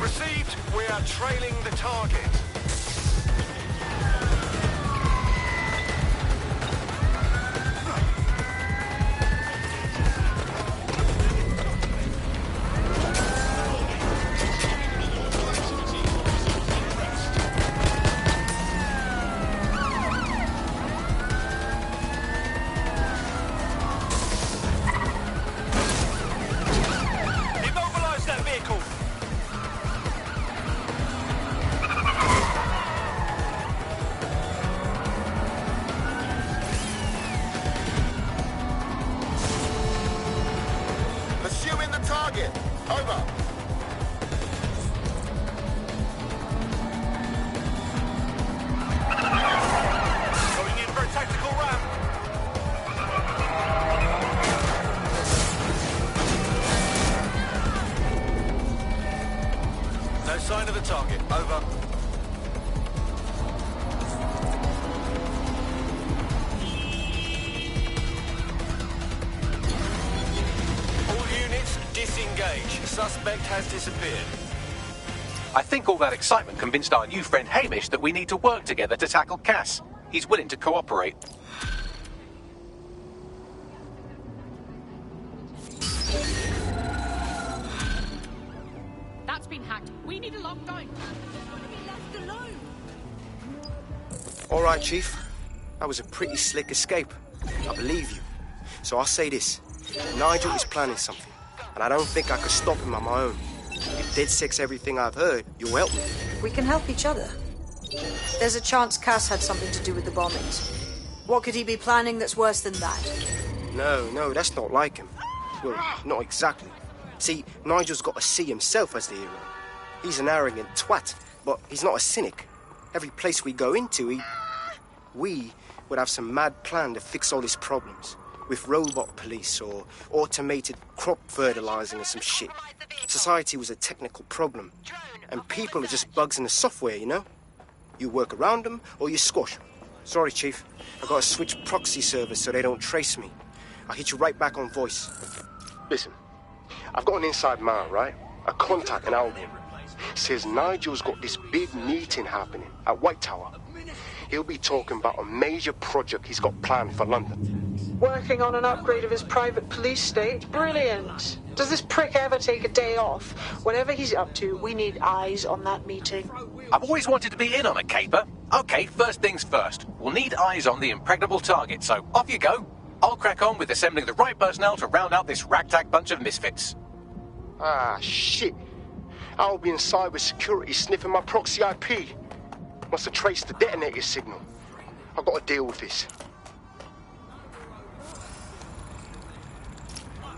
Received. We are trailing the target. Immobilize that vehicle. Pursuing the target. Over. Going in for a tactical ramp. No sign of the target. Over. All units, disengage. Suspect has disappeared. I think all that excitement convinced our new friend Hamish that we need to work together to tackle Cass. He's willing to cooperate. That's been hacked. We need a lockdown. All right, Chief. That was a pretty slick escape. I believe you. So I'll say this. Nigel is planning something, and I don't think I could stop him on my own. If DedSec's everything I've heard, you'll help me. We can help each other. There's a chance Cass had something to do with the bombings. What could he be planning that's worse than that? No, that's not like him. Well, not exactly. See, Nigel's got to see himself as the hero. He's an arrogant twat, but he's not a cynic. Every place we go into, we would have some mad plan to fix all his problems. With robot police or automated crop fertilizing or some shit. Society was a technical problem. And people are just bugs in the software, you know? You work around them or you squash them. Sorry, Chief. I've got to switch proxy servers so they don't trace me. I'll hit you right back on voice. Listen, I've got an inside man, right? A contact in Albion. Says Nigel's got this big meeting happening at White Tower. He'll be talking about a major project he's got planned for London. Working on an upgrade of his private police state? Brilliant. Does this prick ever take a day off? Whatever he's up to, we need eyes on that meeting. I've always wanted to be in on a caper. Okay, first things first. We'll need eyes on the impregnable target, so off you go. I'll crack on with assembling the right personnel to round out this ragtag bunch of misfits. Ah, shit. Albion cybersecurity sniffing my proxy IP. Must have traced the detonator signal. I've got to deal with this.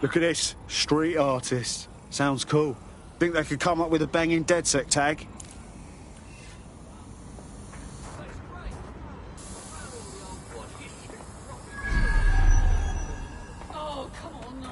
Look at this. Street artist. Sounds cool. Think they could come up with a banging DedSec tag? Oh, come on, no.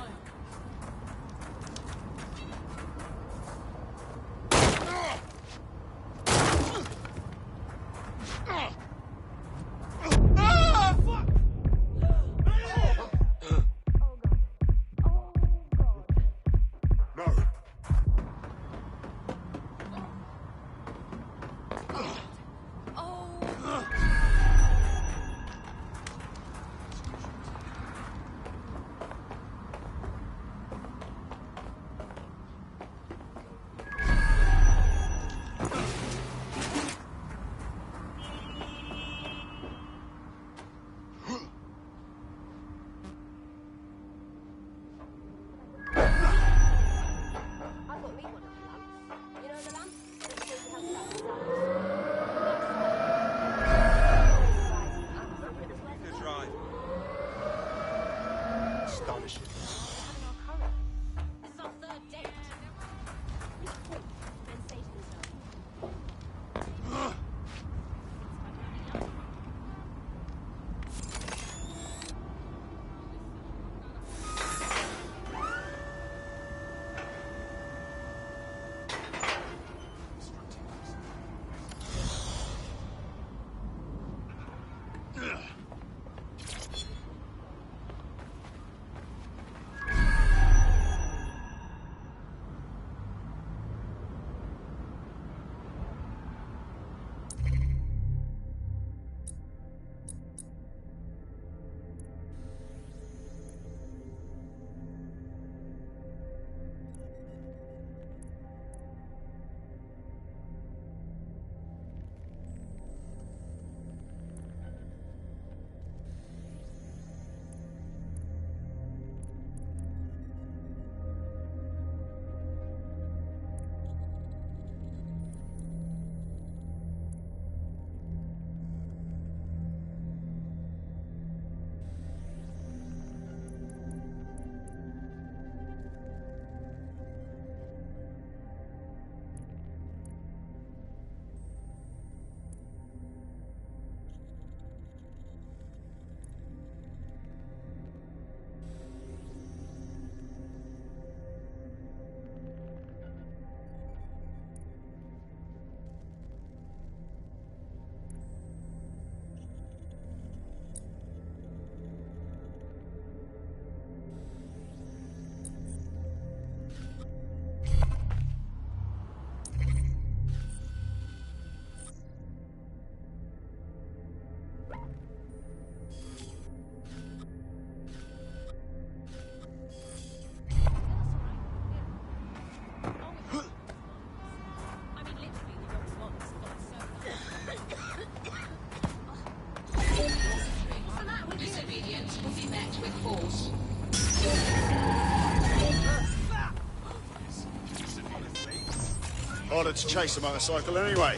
Harder to chase a motorcycle anyway.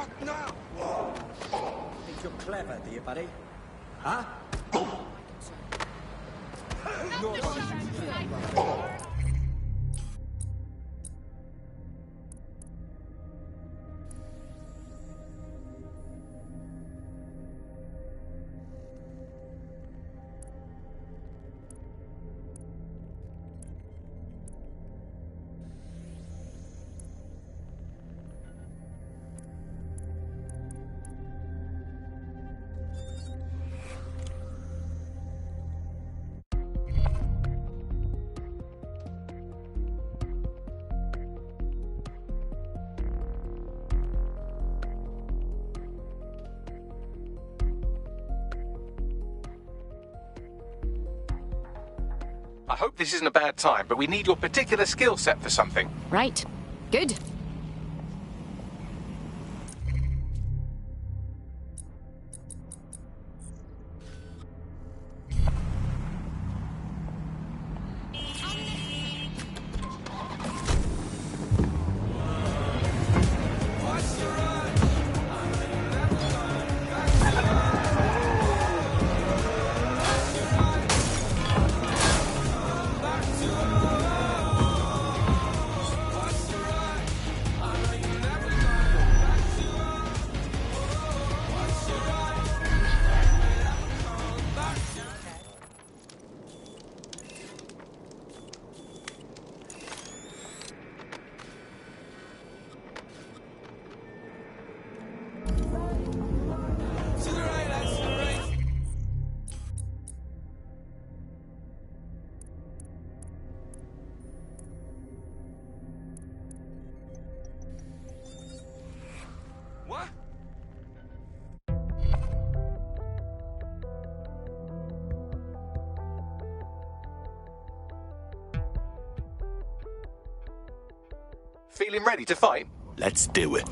What now? Think you're clever, do you, buddy? Huh? I hope this isn't a bad time, but we need your particular skill set for something. Right. Good. Feeling ready to fight? Let's do it.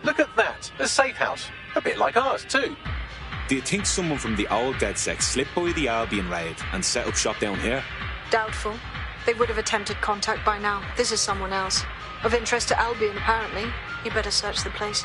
Look at that, a safe house. A bit like ours, too. Do you think someone from the old DedSec slipped by the Albion raid and set up shop down here? Doubtful. They would have attempted contact by now. This is someone else. Of interest to Albion, apparently. You better search the place.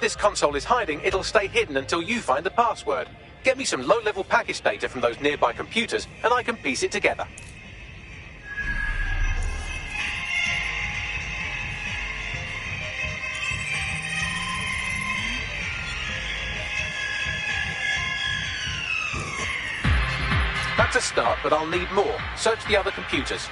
this console is hiding, it'll stay hidden until you find the password. Get me some low-level package data from those nearby computers, and I can piece it together. That's a start, but I'll need more. Search the other computers.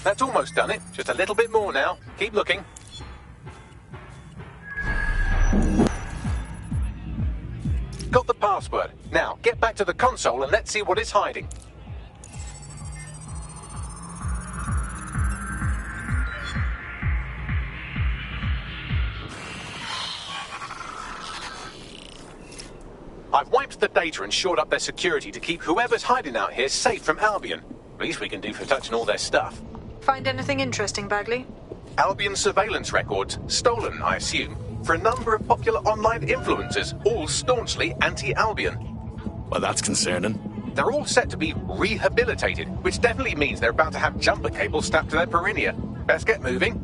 That's almost done it. Just a little bit more now. Keep looking. Got the password. Now, get back to the console and let's see what it's hiding. I've wiped the data and shored up their security to keep whoever's hiding out here safe from Albion. Least we can do for touching all their stuff. Find anything interesting, Bagley? Albion surveillance records, stolen, I assume, for a number of popular online influencers, all staunchly anti-Albion. Well, that's concerning. They're all set to be rehabilitated, which definitely means they're about to have jumper cables strapped to their perineum. Best get moving.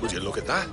Would you look at that?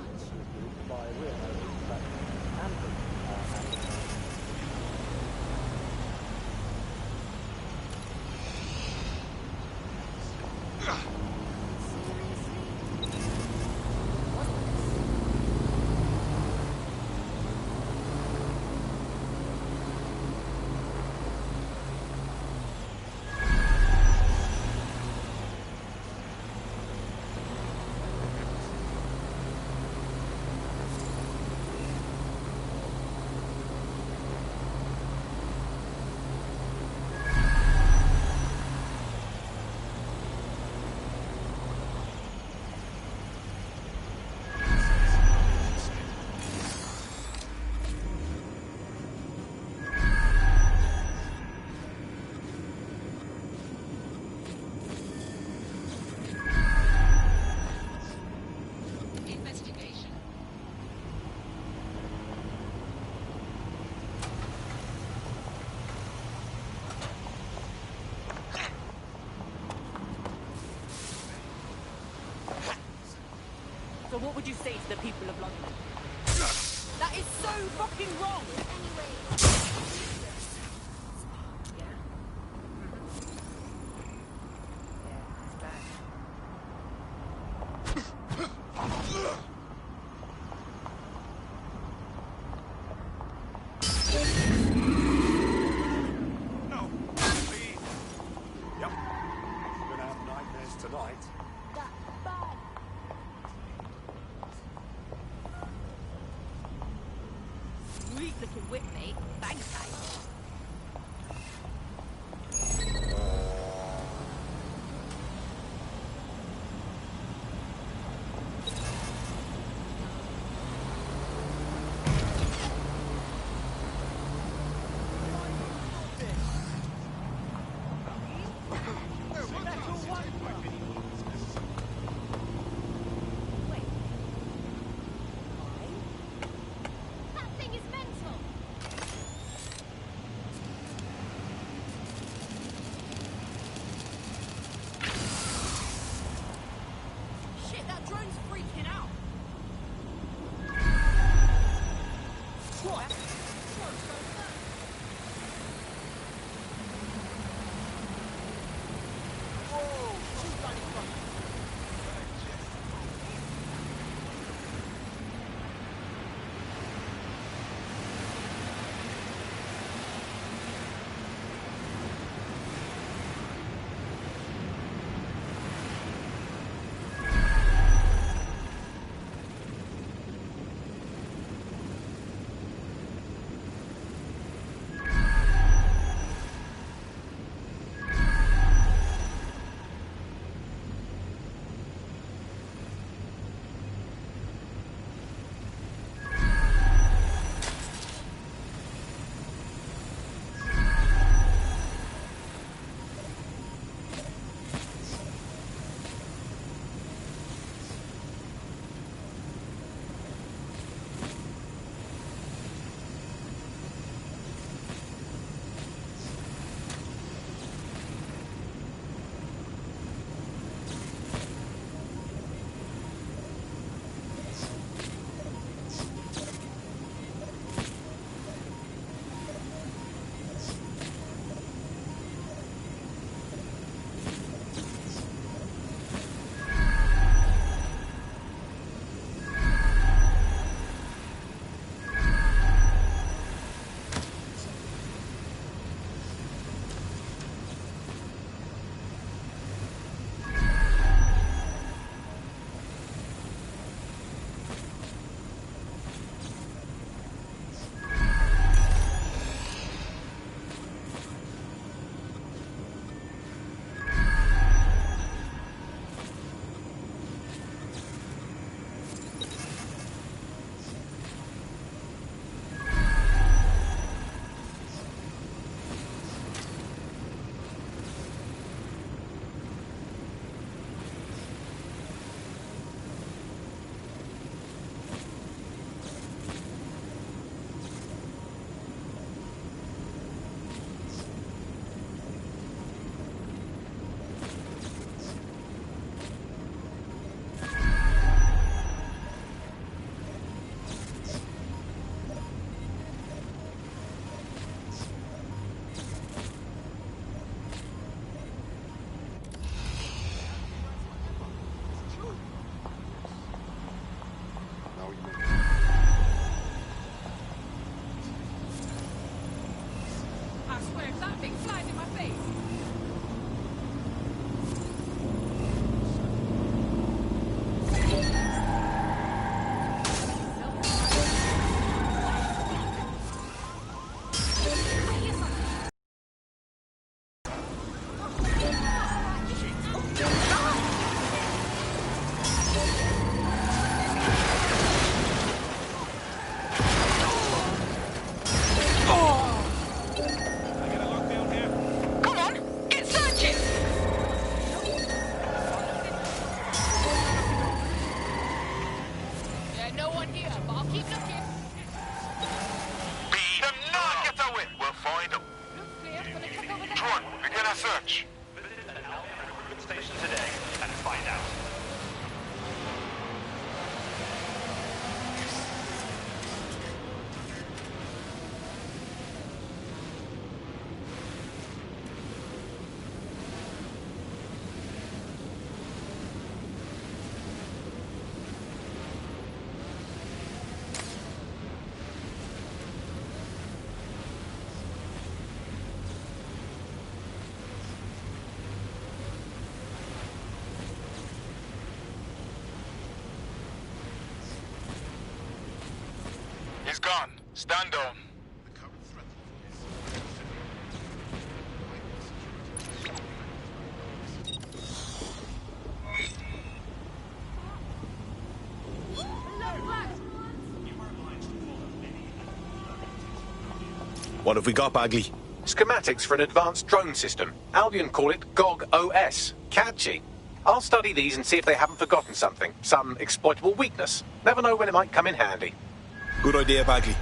So what would you say to the people of London? That is so fucking wrong! a search. Visit an Albion recruitment station today and find out. He's gone. Stand down. What have we got, Bagley? Schematics for an advanced drone system. Albion call it GOG OS. Catchy. I'll study these and see if they haven't forgotten something. Some exploitable weakness. Never know when it might come in handy. Good idea, Bagley.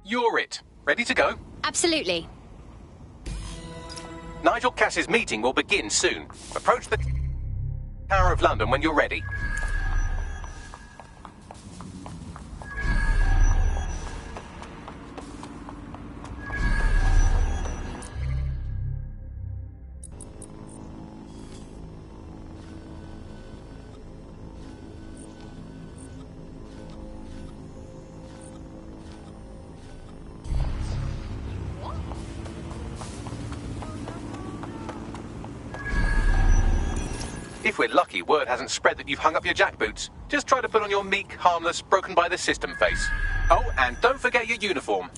You're it. Ready to go? Absolutely. Nigel Cass's meeting will begin soon. Approach the Tower of London when you're ready. If we're lucky, word hasn't spread that you've hung up your jackboots. Just try to put on your meek, harmless, broken by the system face. Oh, and don't forget your uniform.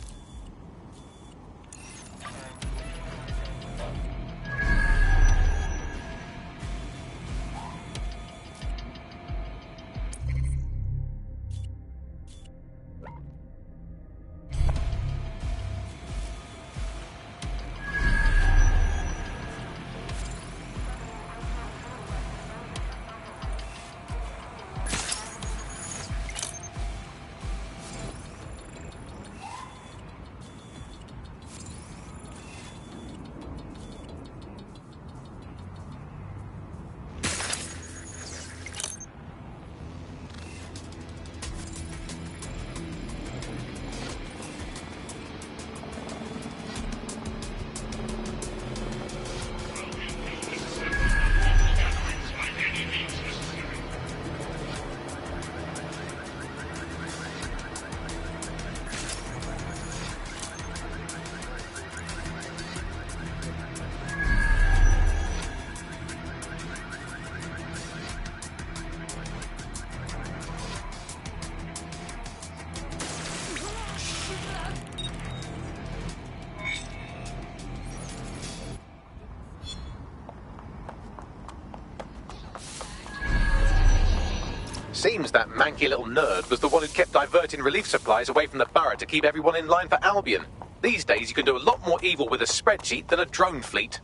Seems that manky little nerd was the one who kept diverting relief supplies away from the borough to keep everyone in line for Albion. These days you can do a lot more evil with a spreadsheet than a drone fleet.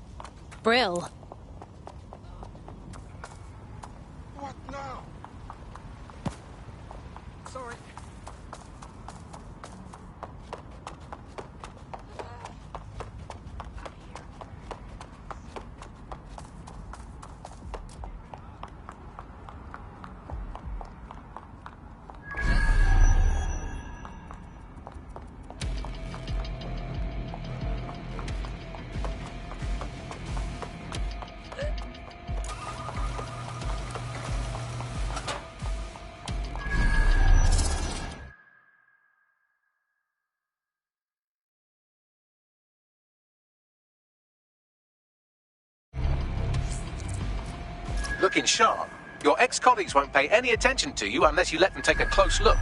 Brill. What now? Sorry. Looking sharp. Your ex-colleagues won't pay any attention to you unless you let them take a close look.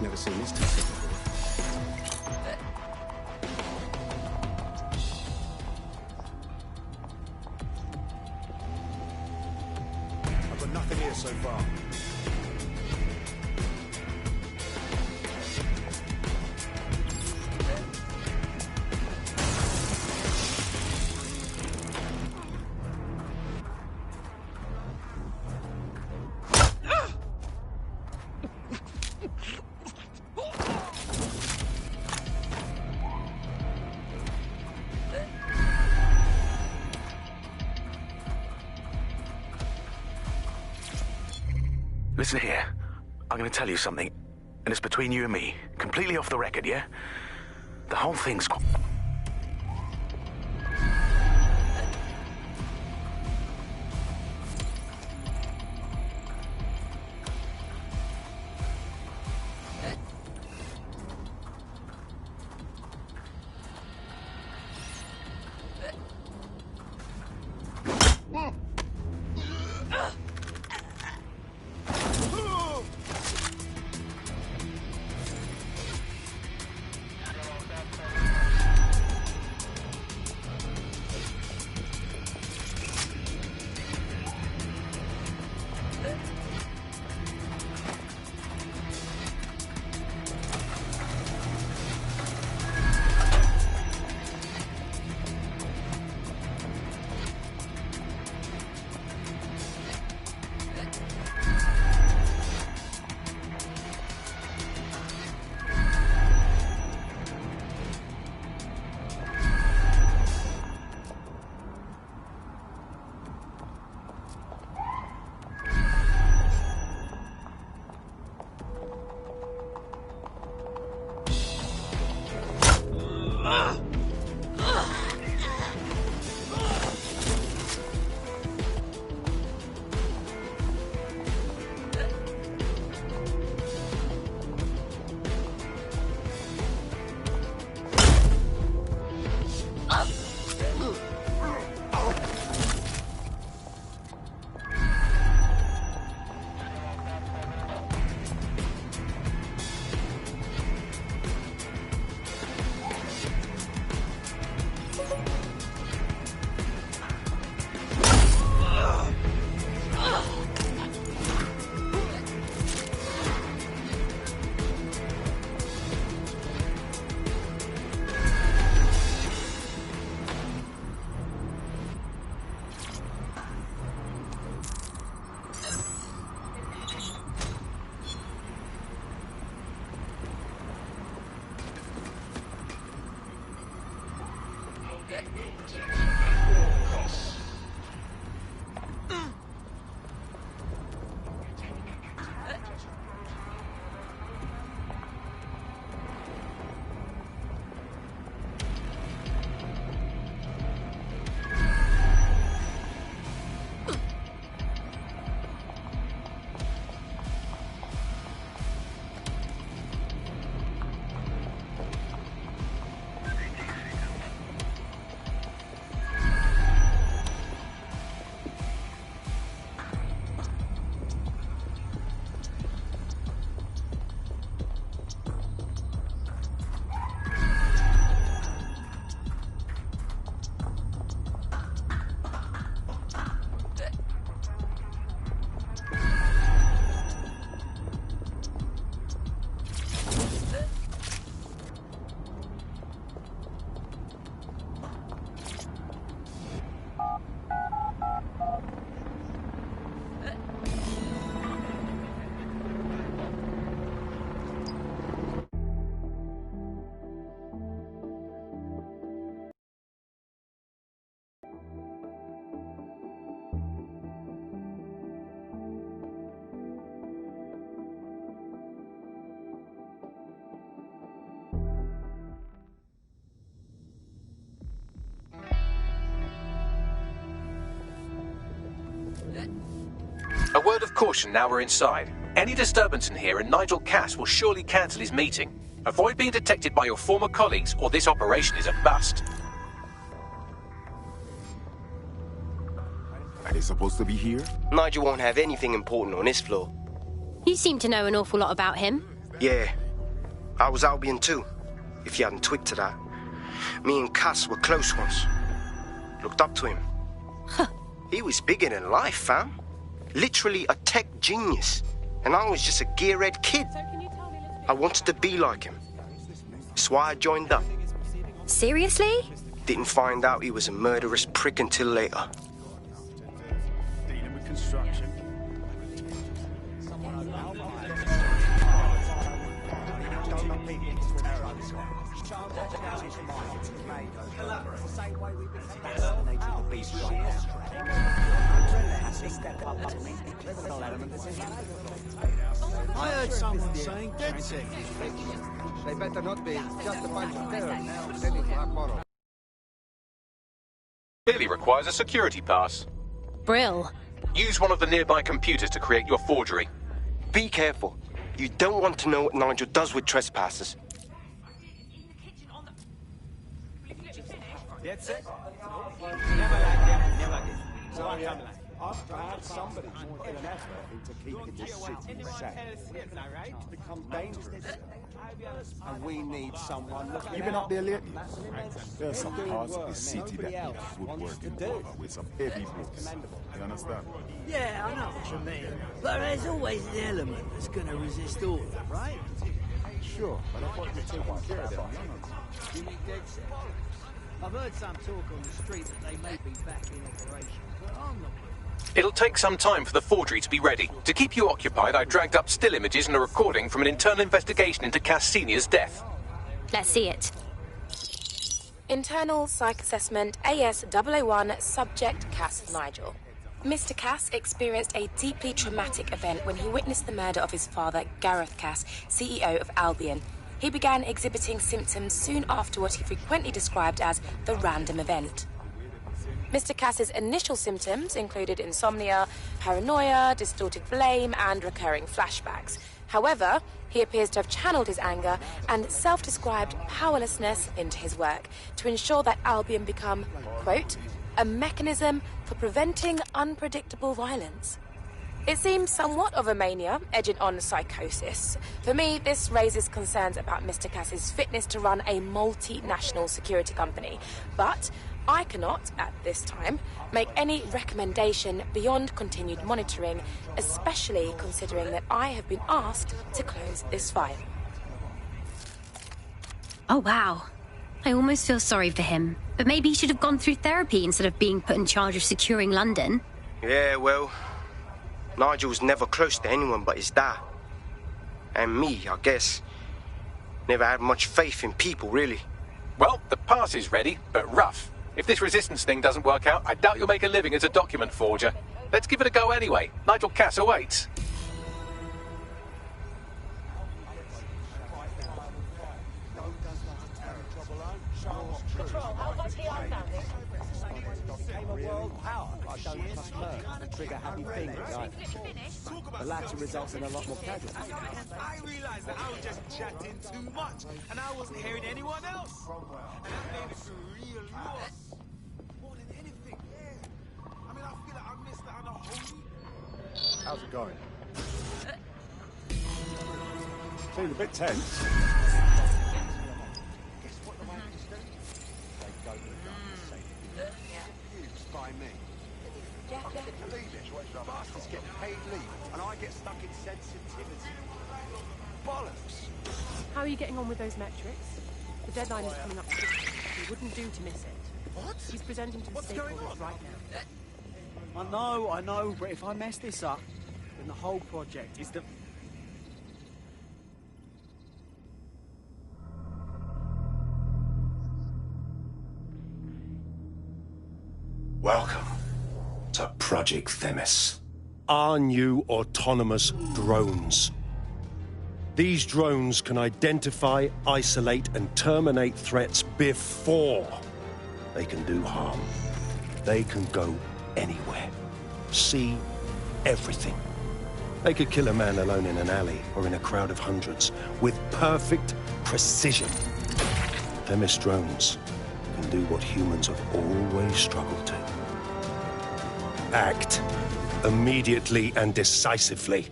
Never seen this ticket before. I've got nothing here so far. Listen here. I'm going to tell you something, and it's between you and me. Completely off the record, yeah? The whole thing's... A word of caution now we're inside. Any disturbance in here and Nigel Cass will surely cancel his meeting. Avoid being detected by your former colleagues or this operation is a bust. Are they supposed to be here? Nigel won't have anything important on this floor. You seem to know an awful lot about him. Yeah. I was Albion too, if you hadn't twigged to that. Me and Cass were close once. Looked up to him. Huh. He was bigger than life, fam. Literally a tech genius. And I was just a gearhead kid. I wanted to be like him. That's why I joined up. Seriously? Didn't find out he was a murderous prick until later. Dealing with construction. I heard someone saying DedSec is fake. They better not be. Just a bunch of terrorists sending black models. Clearly requires a security pass. Brill. Use one of the nearby computers to create your forgery. Be careful. You don't want to know what Nigel does with trespassers. That's it. Never like them, never get. So I come like. Perhaps somebody should put an effort into keeping this city safe. It's become dangerous. And we need someone looking out. You've been up there lately? There are some parts of the city that need woodworking over with some heavy blows. You understand? Yeah, I know what you mean. But there's always an element that's going to resist order, right? Sure, but I thought you were taking care of them. You mean DedSec? I've heard some talk on the street that they may be back in operation, but I'm not. It'll take some time for the forgery to be ready. To keep you occupied, I dragged up still images and a recording from an internal investigation into Cass Sr.'s death. Let's see it. Internal Psych Assessment AS-001 Subject Cass Nigel. Mr. Cass experienced a deeply traumatic event when he witnessed the murder of his father, Gareth Cass, CEO of Albion. He began exhibiting symptoms soon after what he frequently described as the random event. Mr. Cass's initial symptoms included insomnia, paranoia, distorted blame, and recurring flashbacks. However, he appears to have channeled his anger and self-described powerlessness into his work to ensure that Albion become, quote, a mechanism for preventing unpredictable violence. It seems somewhat of a mania, edging on psychosis. For me, this raises concerns about Mr. Cass's fitness to run a multinational security company. But I cannot, at this time, make any recommendation beyond continued monitoring, especially considering that I have been asked to close this file. Oh, wow. I almost feel sorry for him. But maybe he should have gone through therapy instead of being put in charge of securing London. Yeah, well, Nigel's never close to anyone but his dad. And me, I guess. Never had much faith in people, really. Well, the pass is ready, but rough. If this resistance thing doesn't work out, I doubt you'll make a living as a document forger. Let's give it a go anyway. Nigel Cass awaits. World power. I don't trust her to trigger happy things. The latter results in a lot more casualties. I realized that I was just chatting too much, and I wasn't hearing anyone else. And that made me feel real lost. More than anything, yeah. I mean, I feel like I missed out on a whole... How's it going? Feeling a bit tense. By me. I can't believe it. Bastards get paid leave, and I get stuck in sensitivity. Bollocks. How are you getting on with those metrics? The deadline is coming up. You wouldn't do to miss it. What? He's presenting to the stakeholders right I now. know, but if I mess this up, then the whole project is the... Welcome to Project Themis. Our new autonomous drones. These drones can identify, isolate, and terminate threats before they can do harm. They can go anywhere, see everything. They could kill a man alone in an alley or in a crowd of hundreds with perfect precision. Themis drones can do what humans have always struggled to. Act immediately and decisively.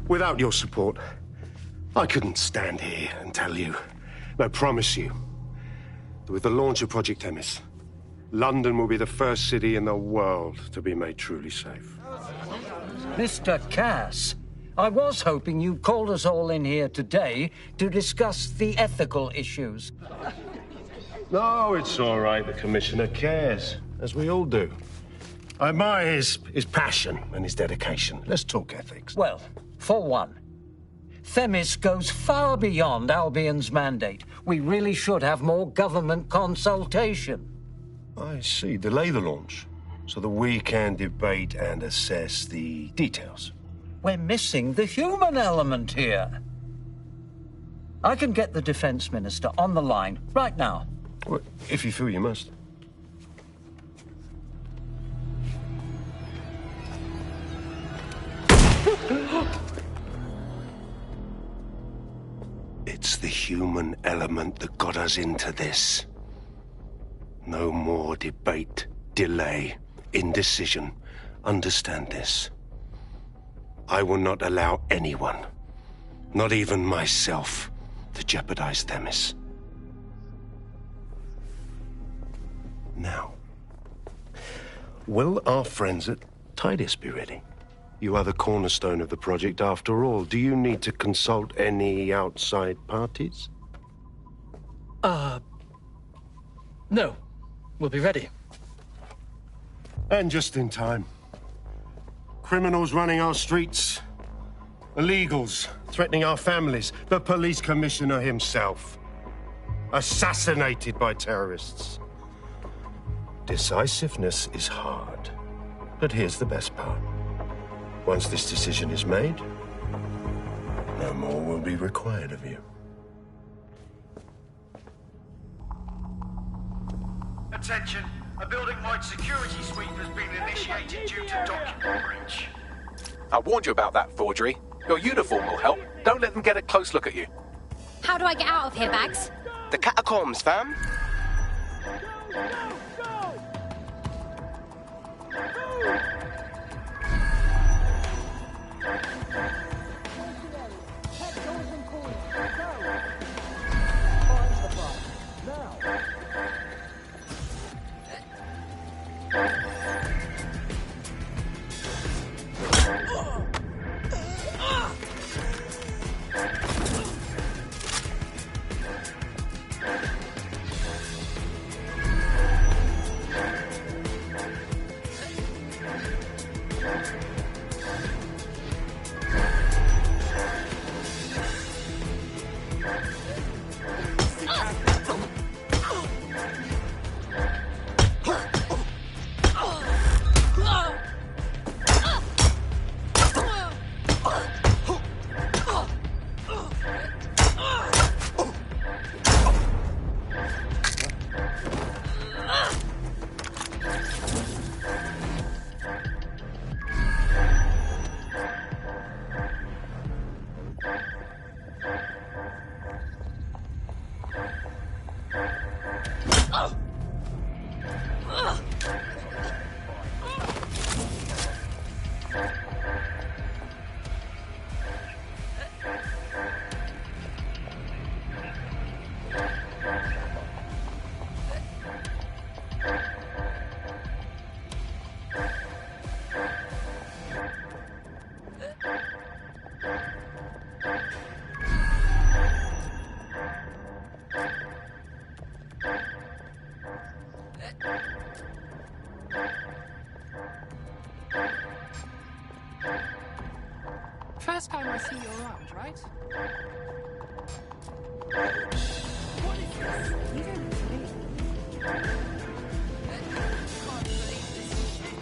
Without your support, I couldn't stand here and tell you. I promise you that with the launch of Project Themis, London will be the first city in the world to be made truly safe. Mr. Cass, I was hoping you'd called us all in here today to discuss the ethical issues. No, it's all right. The Commissioner cares, as we all do. I admire his passion and his dedication. Let's talk ethics. Well, for one, Themis goes far beyond Albion's mandate. We really should have more government consultation. I see. Delay the launch. so that we can debate and assess the details. We're missing the human element here. I can get the Defense Minister on the line right now. Well, if you feel you must. It's the human element that got us into this. No more debate, delay, indecision. Understand this. I will not allow anyone, not even myself, to jeopardize Themis. Now, will our friends at Tidus be ready? You are the cornerstone of the project after all. Do you need to consult any outside parties? No. We'll be ready. And just in time. Criminals running our streets. Illegals threatening our families. The police commissioner himself. Assassinated by terrorists. Decisiveness is hard. But here's the best part. Once this decision is made, no more will be required of you. Attention, a building-wide security sweep has been initiated due to document breach. I warned you about that forgery. Your uniform will help. Don't let them get a close look at you. How do I get out of here, Bags? The catacombs, fam. First time I see you around, right? What is this? You don't believe me. Can't believe this shit.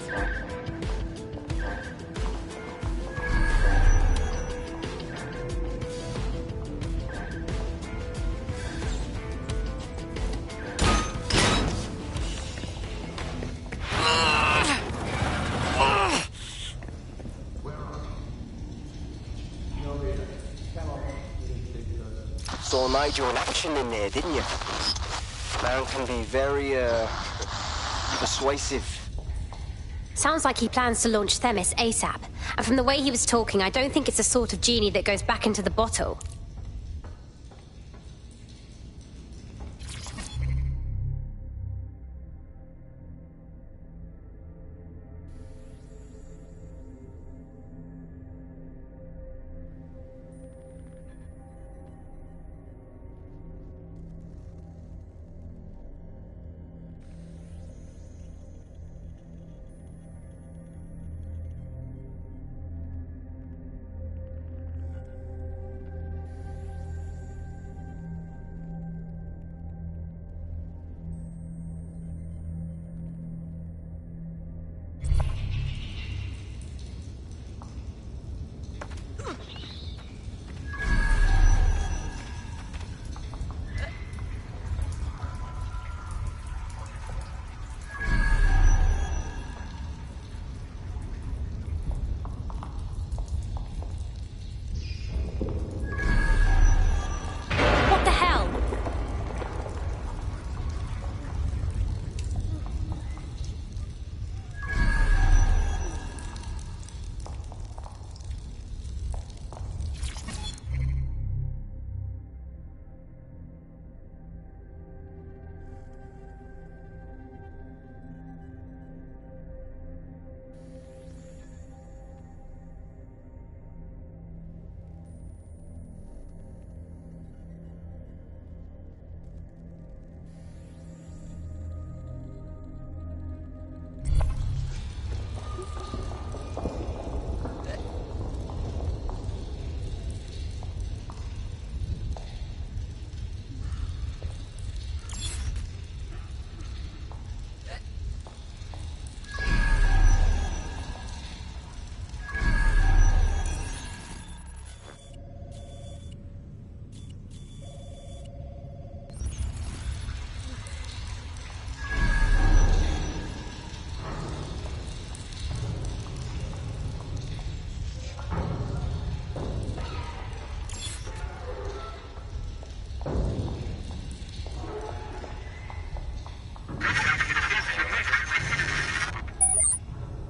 Saw Nigel in action in there, didn't you? Man can be very, persuasive. Sounds like he plans to launch Themis ASAP. And from the way he was talking, I don't think it's the sort of genie that goes back into the bottle.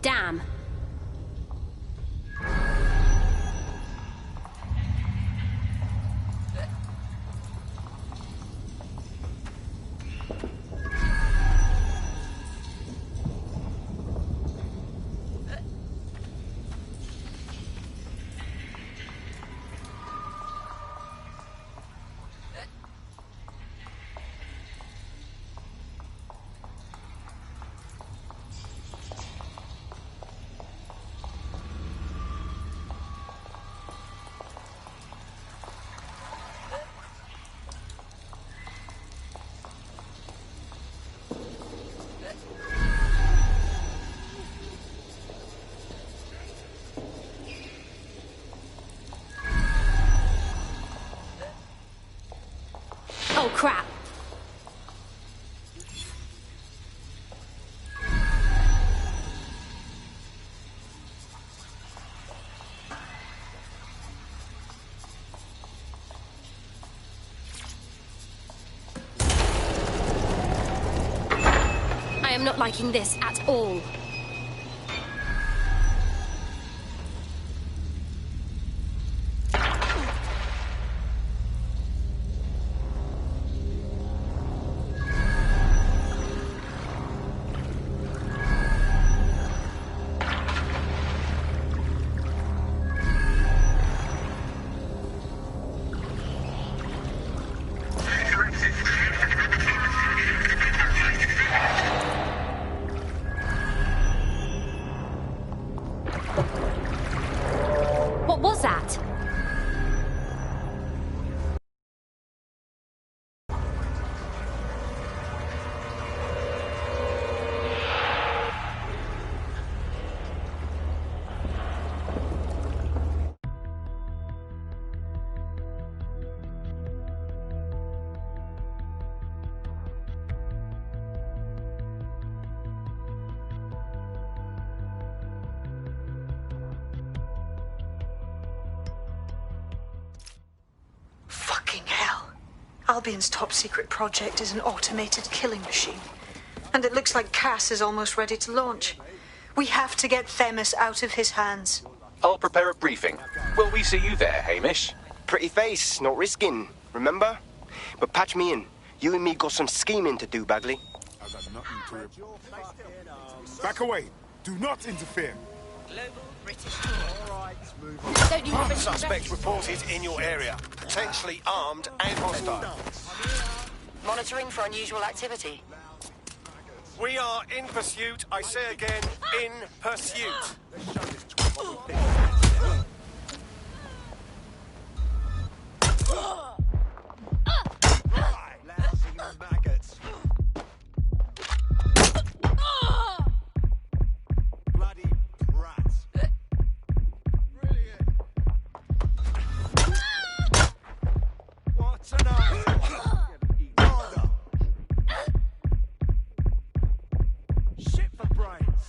dam. Oh, crap. I am not liking this at all. What was that? Albion's top-secret project is an automated killing machine. And it looks like Cass is almost ready to launch. We have to get Themis out of his hands. I'll prepare a briefing. Will we see you there, Hamish? Pretty face, not risking, remember? But patch me in. You and me got some scheming to do, Bagley. I got nothing to... Back away. Do not interfere. Don't you have any Suspect reported in your area. Potentially armed and hostile. monitoring for unusual activity? We are in pursuit. I say again, in pursuit. Maggots. Bloody brats. Brilliant. What's an shit for brains.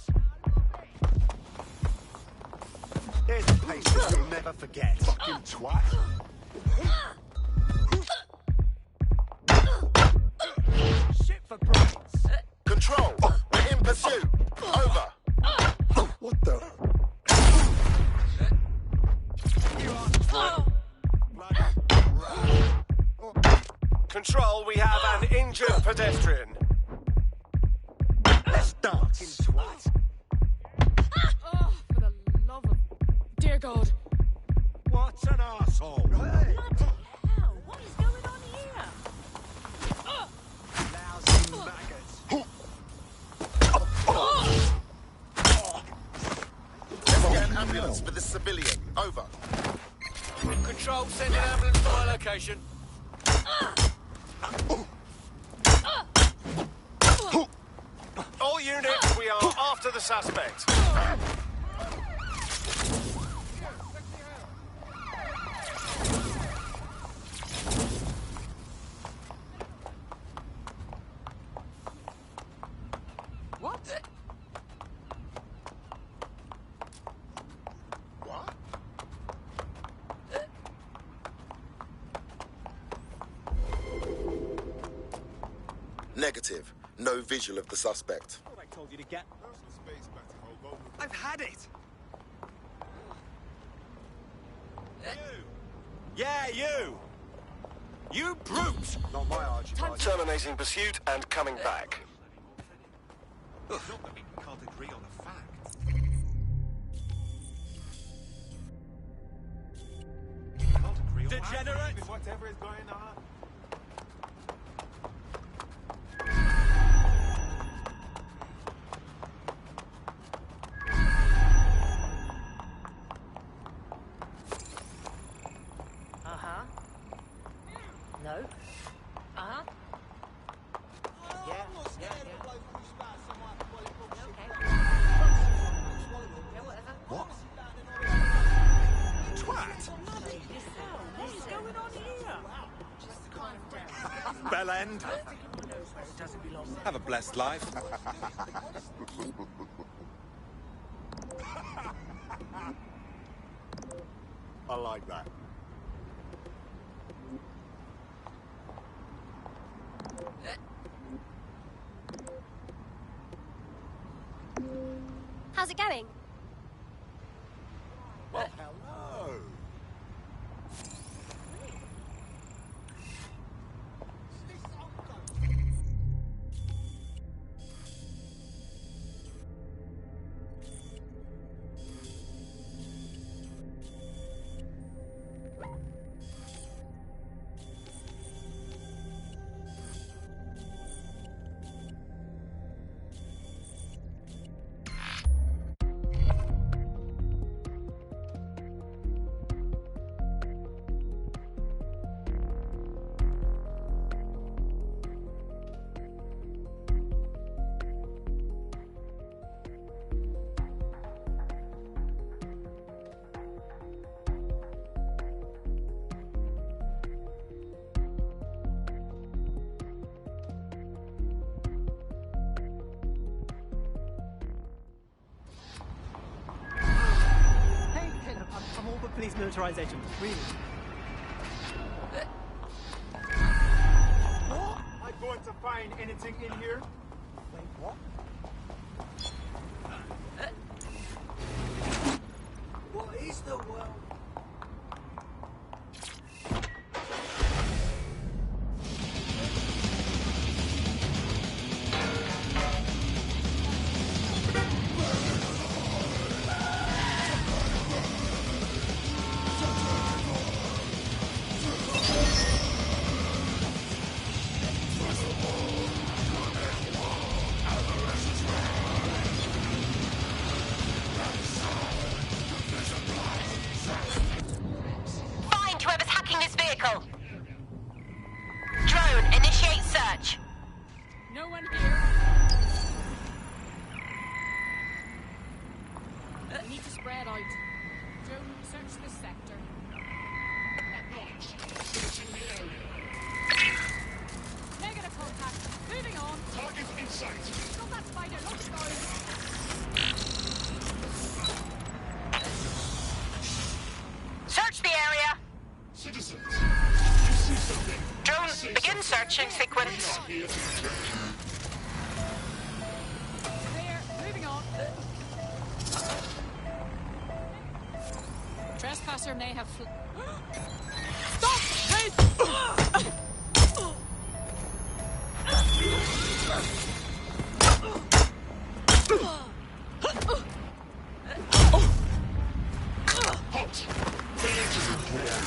There's a place that you'll never forget. Fucking twat. Shit for brains. Control. We're in pursuit. Over. What the? Control, we have an injured pedestrian. Let's dance. Twat. Oh, for the love of... Dear God. What's an arsehole? Bloody hell, what is going on here? Lousy maggots. Get an ambulance for this civilian. Over. Control, send an ambulance to my location. All units, we are after the suspect. What? What? Negative. No visual of the suspect. told you to get. I've had it! Yeah, you! You brute! Not my Archibald. Terminating pursuit and coming back. Not that we can't agree on a fact. Can't agree on Degenerate! Whatever is going on. No. Uh-huh. Yeah. What? Twat! What is going on here? Bell end. Have a blessed life. I like that. How's it going? Well, hello. I'm all for police militarization, really. What? I'm going to find anything in here? Wait, what? What is the world? Drone, initiate search. No one here. We need to spread out. Drone, search this sector. Negative contact. Moving on. Target in sight. Stop that spider. Lock it down. Search the area. Citizens, you see something? Drone, begin searching sequence. There. Moving on. Trespasser may have Stop! Wait! Halt! Village is in clear.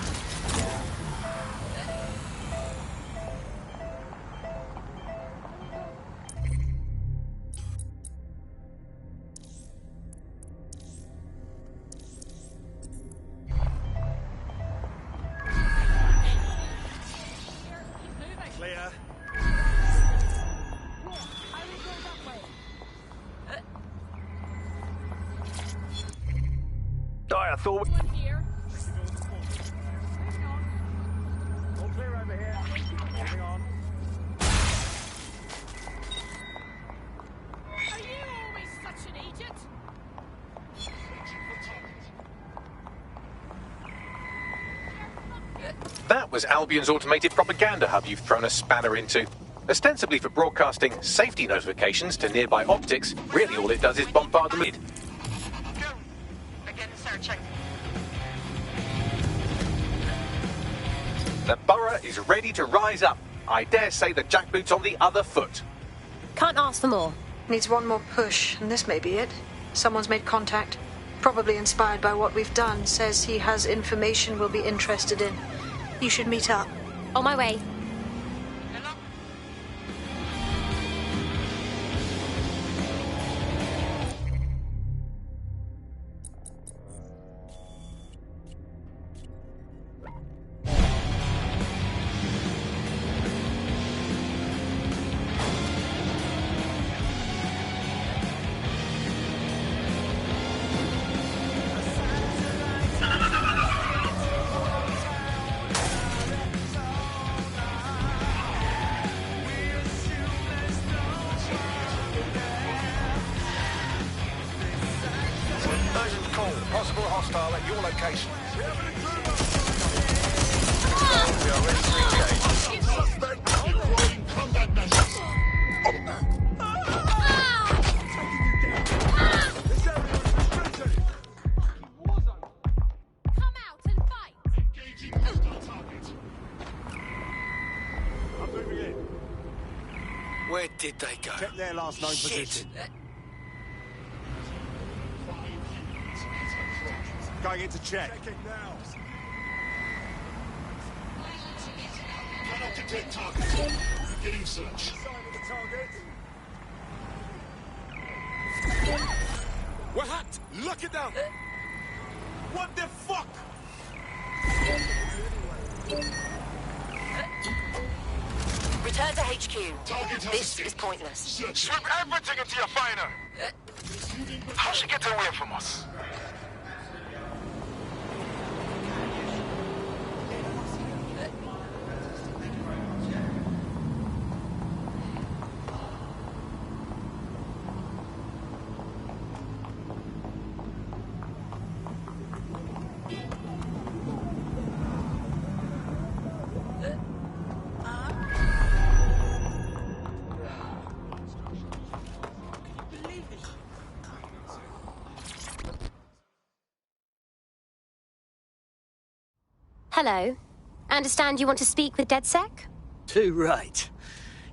Clear. I will go that way. I thought One here. all clear over here. Moving on. Are you always such an idiot? That was Albion's automated propaganda hub you've thrown a spanner into. Ostensibly for broadcasting safety notifications to nearby optics, really all it does is bombard the mid. Again, searching. The borough is ready to rise up. I dare say the jackboot's on the other foot. Can't ask for more. Needs one more push, and this may be it. Someone's made contact. Probably inspired by what we've done. Says he has information we'll be interested in. You should meet up. On my way. Possible hostile at your location. We are ready to engage. Suspect deploying combat measures. Come out and fight! Engaging hostile target. I'm moving in. Where did they go? Check their last known position. Going into check. Checking now. Cannot detect target. Beginning search. We're hacked! Lock it down! What the fuck? Return to HQ. This is pointless. Sweep everything into your finder. How'd she get away from us? Hello. Understand you want to speak with DedSec? Too right.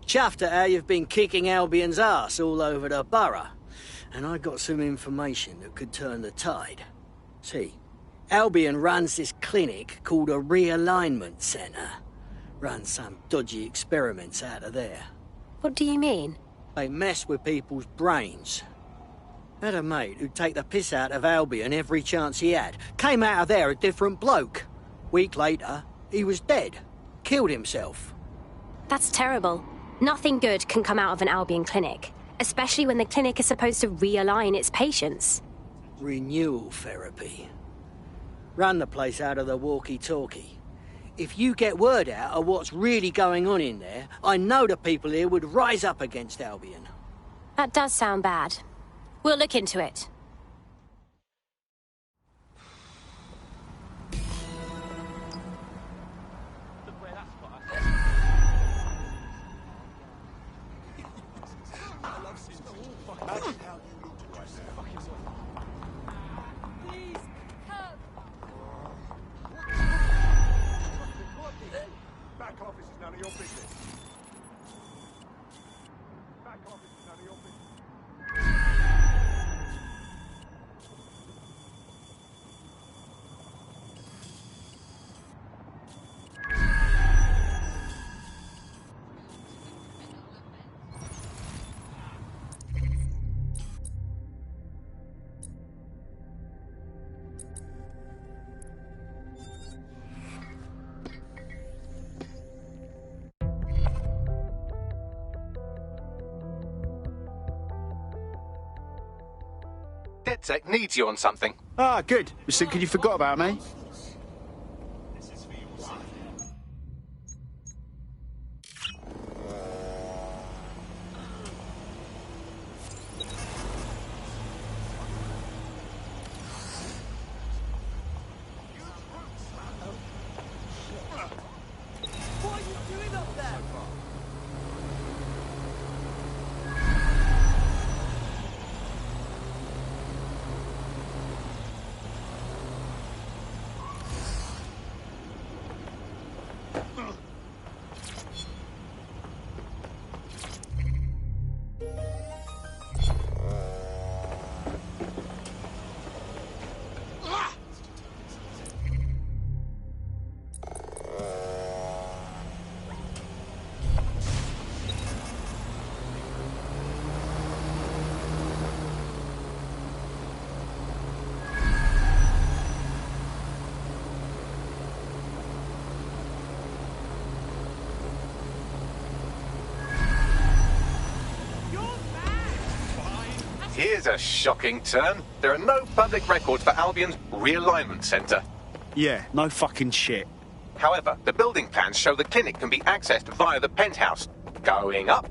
Chuffed at how you've been kicking Albion's ass all over the borough. And I got some information that could turn the tide. See, Albion runs this clinic called a realignment centre. Runs some dodgy experiments out of there. What do you mean? They mess with people's brains. Had a mate who'd take the piss out of Albion every chance he had. Came out of there a different bloke. Week later, he was dead. Killed himself. That's terrible. Nothing good can come out of an Albion clinic, especially when the clinic is supposed to realign its patients. Renewal therapy. Run the place out of the walkie-talkie. If you get word out of what's really going on in there, I know the people here would rise up against Albion. That does sound bad. We'll look into it. DedSec needs you on something. Ah, good. Was thinking you forgot about me. What are you doing up there? Here's a shocking turn. There are no public records for Albion's realignment centre. Yeah, no fucking shit. However, the building plans show the clinic can be accessed via the penthouse. Going up.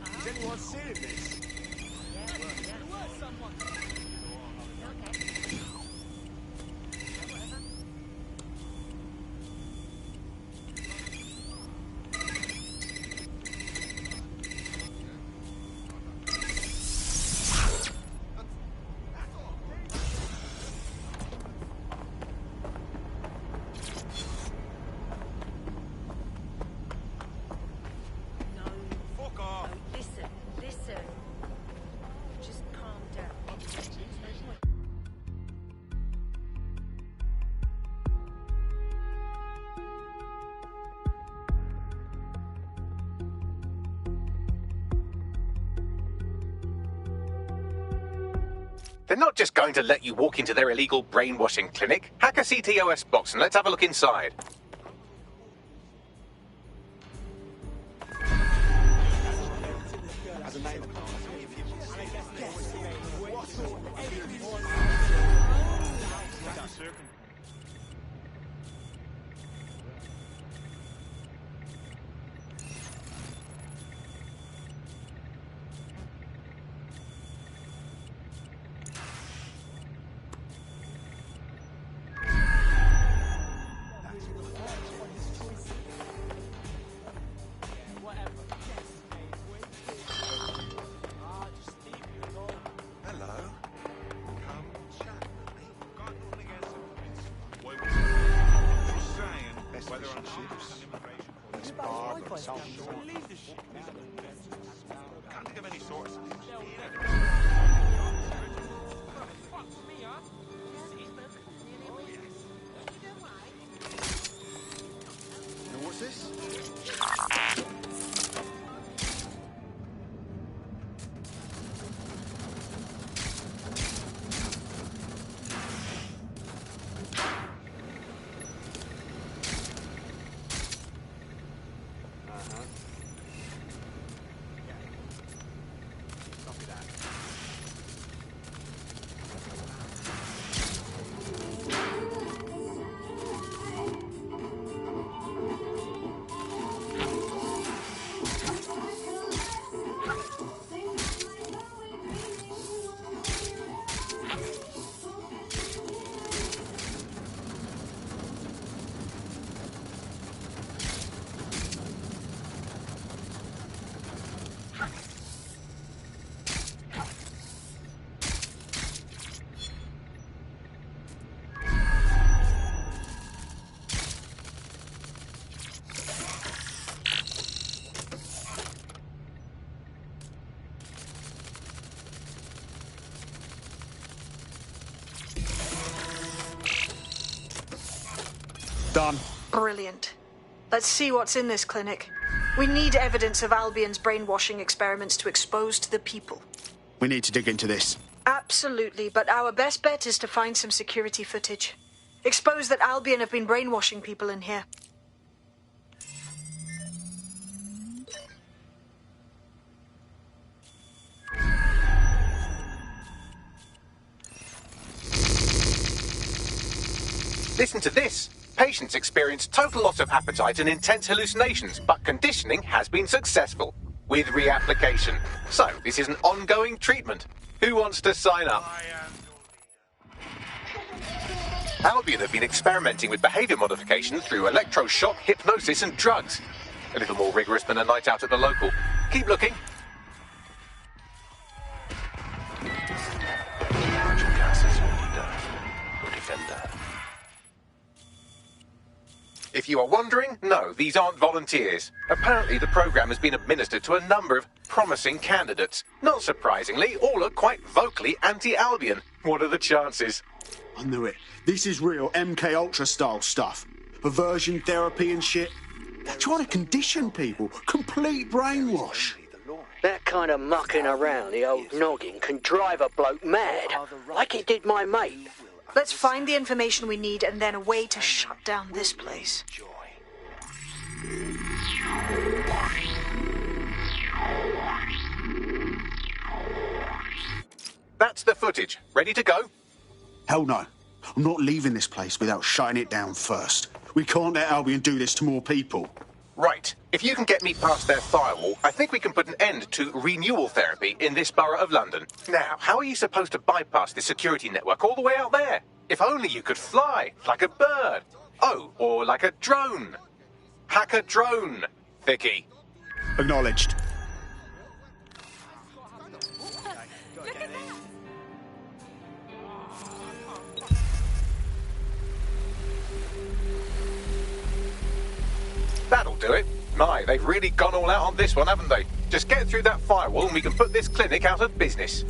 Has anyone seen this? They're not just going to let you walk into their illegal brainwashing clinic. Hack a CTOS box and let's have a look inside. Can't think of any sources. What's this? Done. Brilliant. Let's see what's in this clinic. We need evidence of Albion's brainwashing experiments to expose to the people. We need to dig into this. Absolutely, but our best bet is to find some security footage. Expose that Albion have been brainwashing people in here. Listen to this. Patients experience total loss of appetite and intense hallucinations, but conditioning has been successful with reapplication. So, this is an ongoing treatment. Who wants to sign up? Albion have been experimenting with behavior modification through electroshock, hypnosis, and drugs. A little more rigorous than a night out at the local. Keep looking. If you are wondering, no, these aren't volunteers. Apparently the program has been administered to a number of promising candidates. Not surprisingly, all are quite vocally anti-Albion. What are the chances? I knew it. This is real MK Ultra style stuff. Perversion therapy and shit. They're trying to condition people. Complete brainwash. That kind of mucking around the old noggin can drive a bloke mad, like it did my mate. Let's find the information we need and then a way to shut down this place. That's the footage. Ready to go? Hell no. I'm not leaving this place without shutting it down first. We can't let Albion do this to more people. Right. If you can get me past their firewall, I think we can put an end to renewal therapy in this borough of London. Now, how are you supposed to bypass this security network all the way out there? If only you could fly, like a bird. Oh, or like a drone. Hack a drone, Vicky. Acknowledged. That'll do it. My, they've really gone all out on this one, haven't they? Just get through that firewall and we can put this clinic out of business.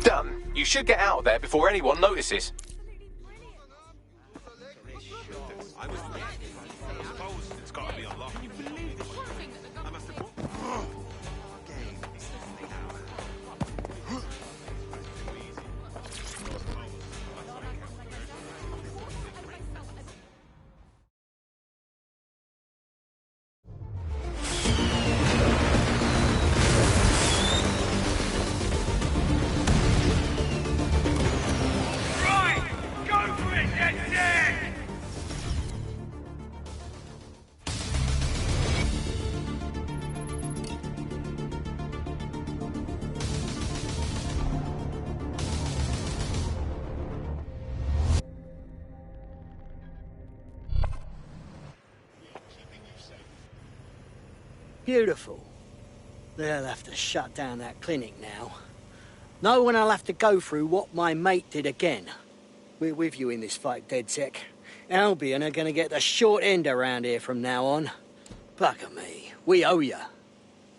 Done. You should get out of there before anyone notices. Beautiful. They'll have to shut down that clinic now. No one will have to go through what my mate did again. We're with you in this fight, DedSec. Albion are gonna get the short end around here from now on. Bugger me. We owe ya.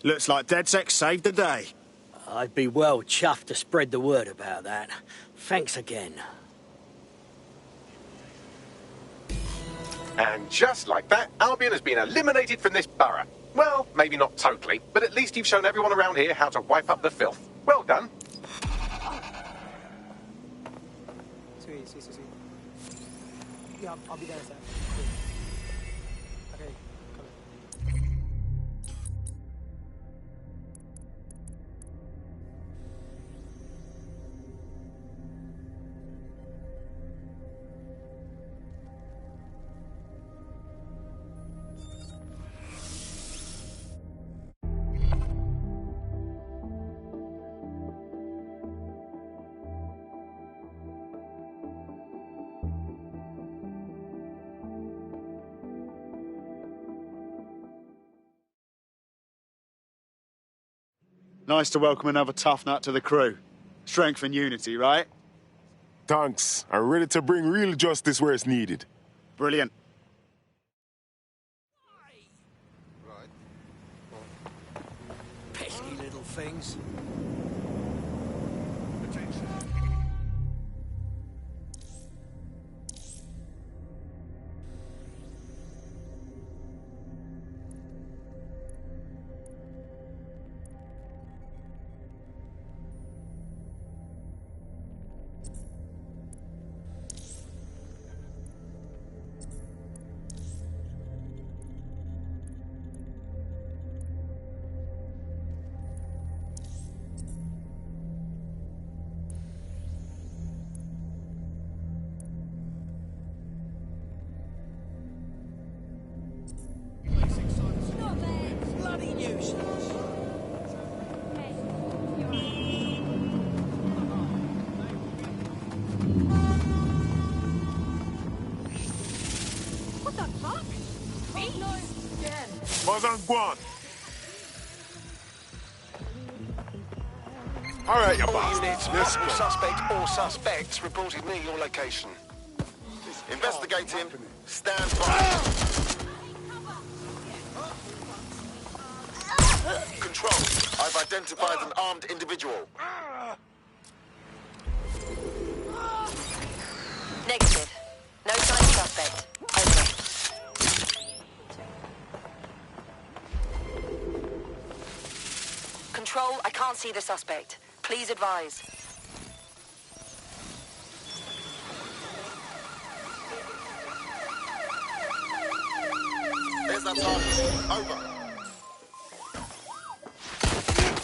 Looks like DedSec saved the day. I'd be well chuffed to spread the word about that. Thanks again. And just like that, Albion has been eliminated from this borough. Well, maybe not totally, but at least you've shown everyone around here how to wipe up the filth. Well done. Sweet. Yeah, I'll be there, sir. Okay, come Nice to welcome another tough nut to the crew. Strength and unity, right? Thanks. I'm ready to bring real justice where it's needed. Brilliant. Pesky little things. All right, you Units, possible suspect or suspects reported near your location. Investigating. Stand by. Control. I've identified an armed individual. Negative. No sign of suspect. Over. Control, I can't see the suspect. Please advise. There's that target. Over.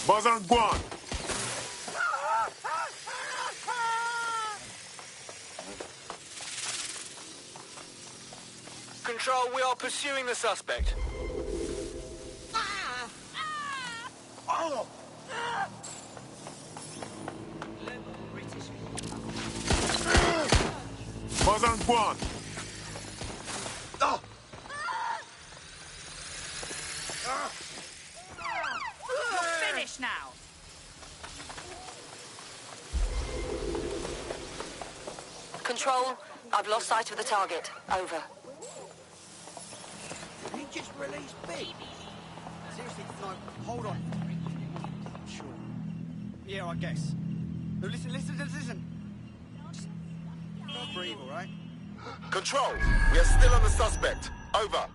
Bazan Guan. Control, we are pursuing the suspect. Oh! Bazan Guan. Oh! You're finished now. Control, I've lost sight of the target. Over. He just released B. Seriously, no, hold on. Sure. Yeah, I guess. No, listen. Just breathe, all right? Control. We are still on the suspect. Over.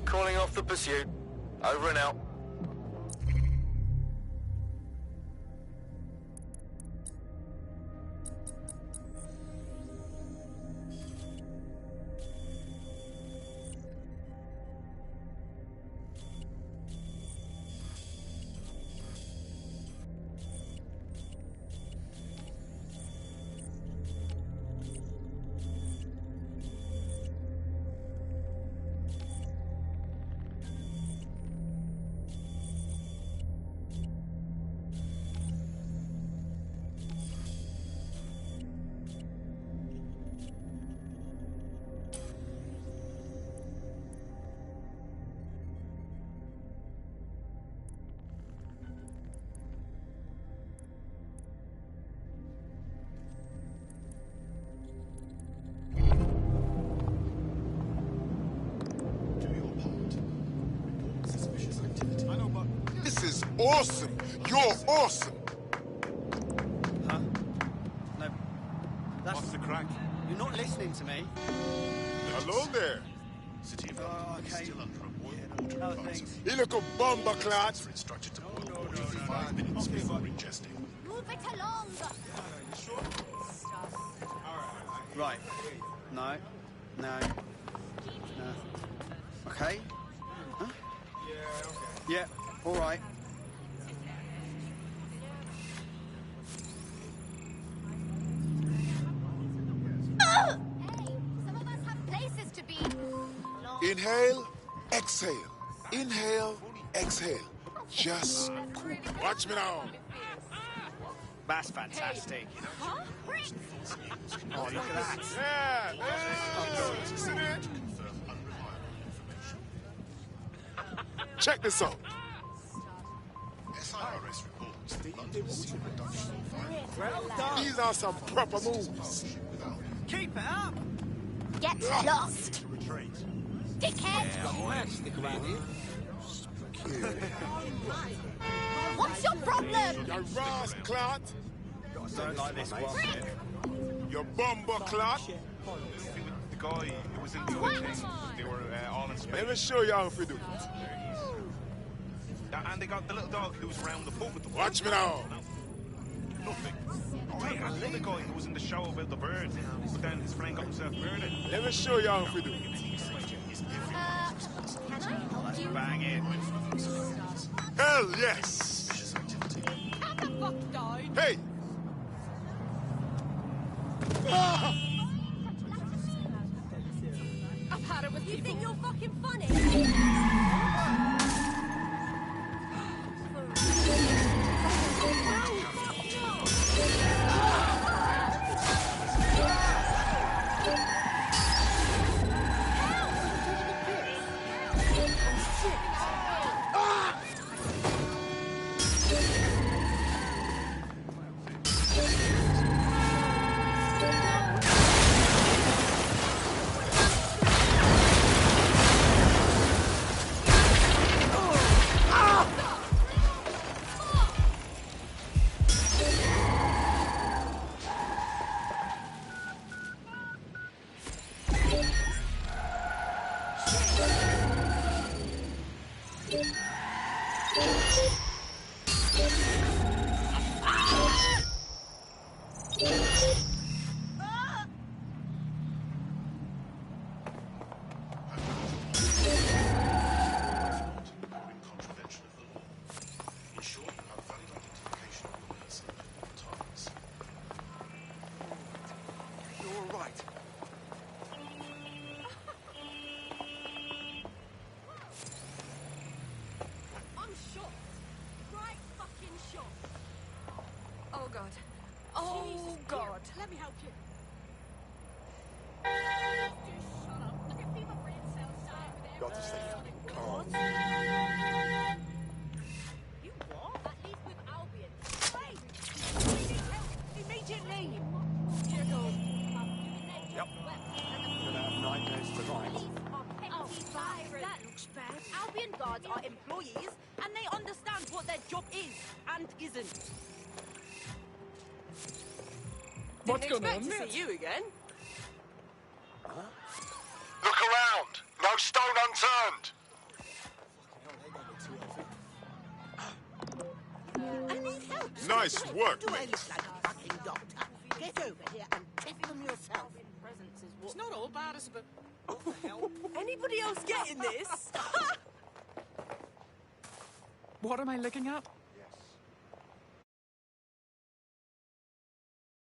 Calling off the pursuit. Over and out. This is awesome. You're awesome. Huh? No. What's the crack? You're not listening to me. Hello there. City of London is still under a water crisis. You look a bomber clot. Instructed to boil water for 5 minutes before ingesting. Move it along. Right. No. Okay. Huh? Yeah, all right. Some of us have places to be. Inhale, exhale. Inhale, exhale. Just cool. Watch me now. That's fantastic. Huh? Oh, look at that. Yeah, check this out. SIRS reports that London's sea reduction of These are some proper moves. Keep it up. Get lost. Dickhead! Stick around here. What's your problem? You Ross clot. Don't like this one. You bumbo clot. The guy who was in the other thing, they were all in space. Let me show you how to do it. And they got the little dog who was around the pub with the Watch me now. Nothing. Oh, yeah, and the other guy who was in the show about the bird, but then his friend got himself murdered. Let me show you how to do it. Can I help you? Bang it. Hell yes. Calm the fuck down. Hey. Ah! I've had it with You people. think you're fucking funny? Oh god. Oh god. Let me help you. Got to stay fucking calm. You what? At least with Albion. Wait! Immediately! Here goes. Yep. Gonna have nightmares tonight. Oh, that looks bad. Albion guards are employees, and they understand what their job is and isn't. What's going on? Expect to see you again. Look around. No stone unturned. I need help. Nice work, Do I mate. look like a fucking doctor? Get over here and take them yourself. It's not all bad, it's a bit... What the hell? Anybody else getting this? What am I looking at?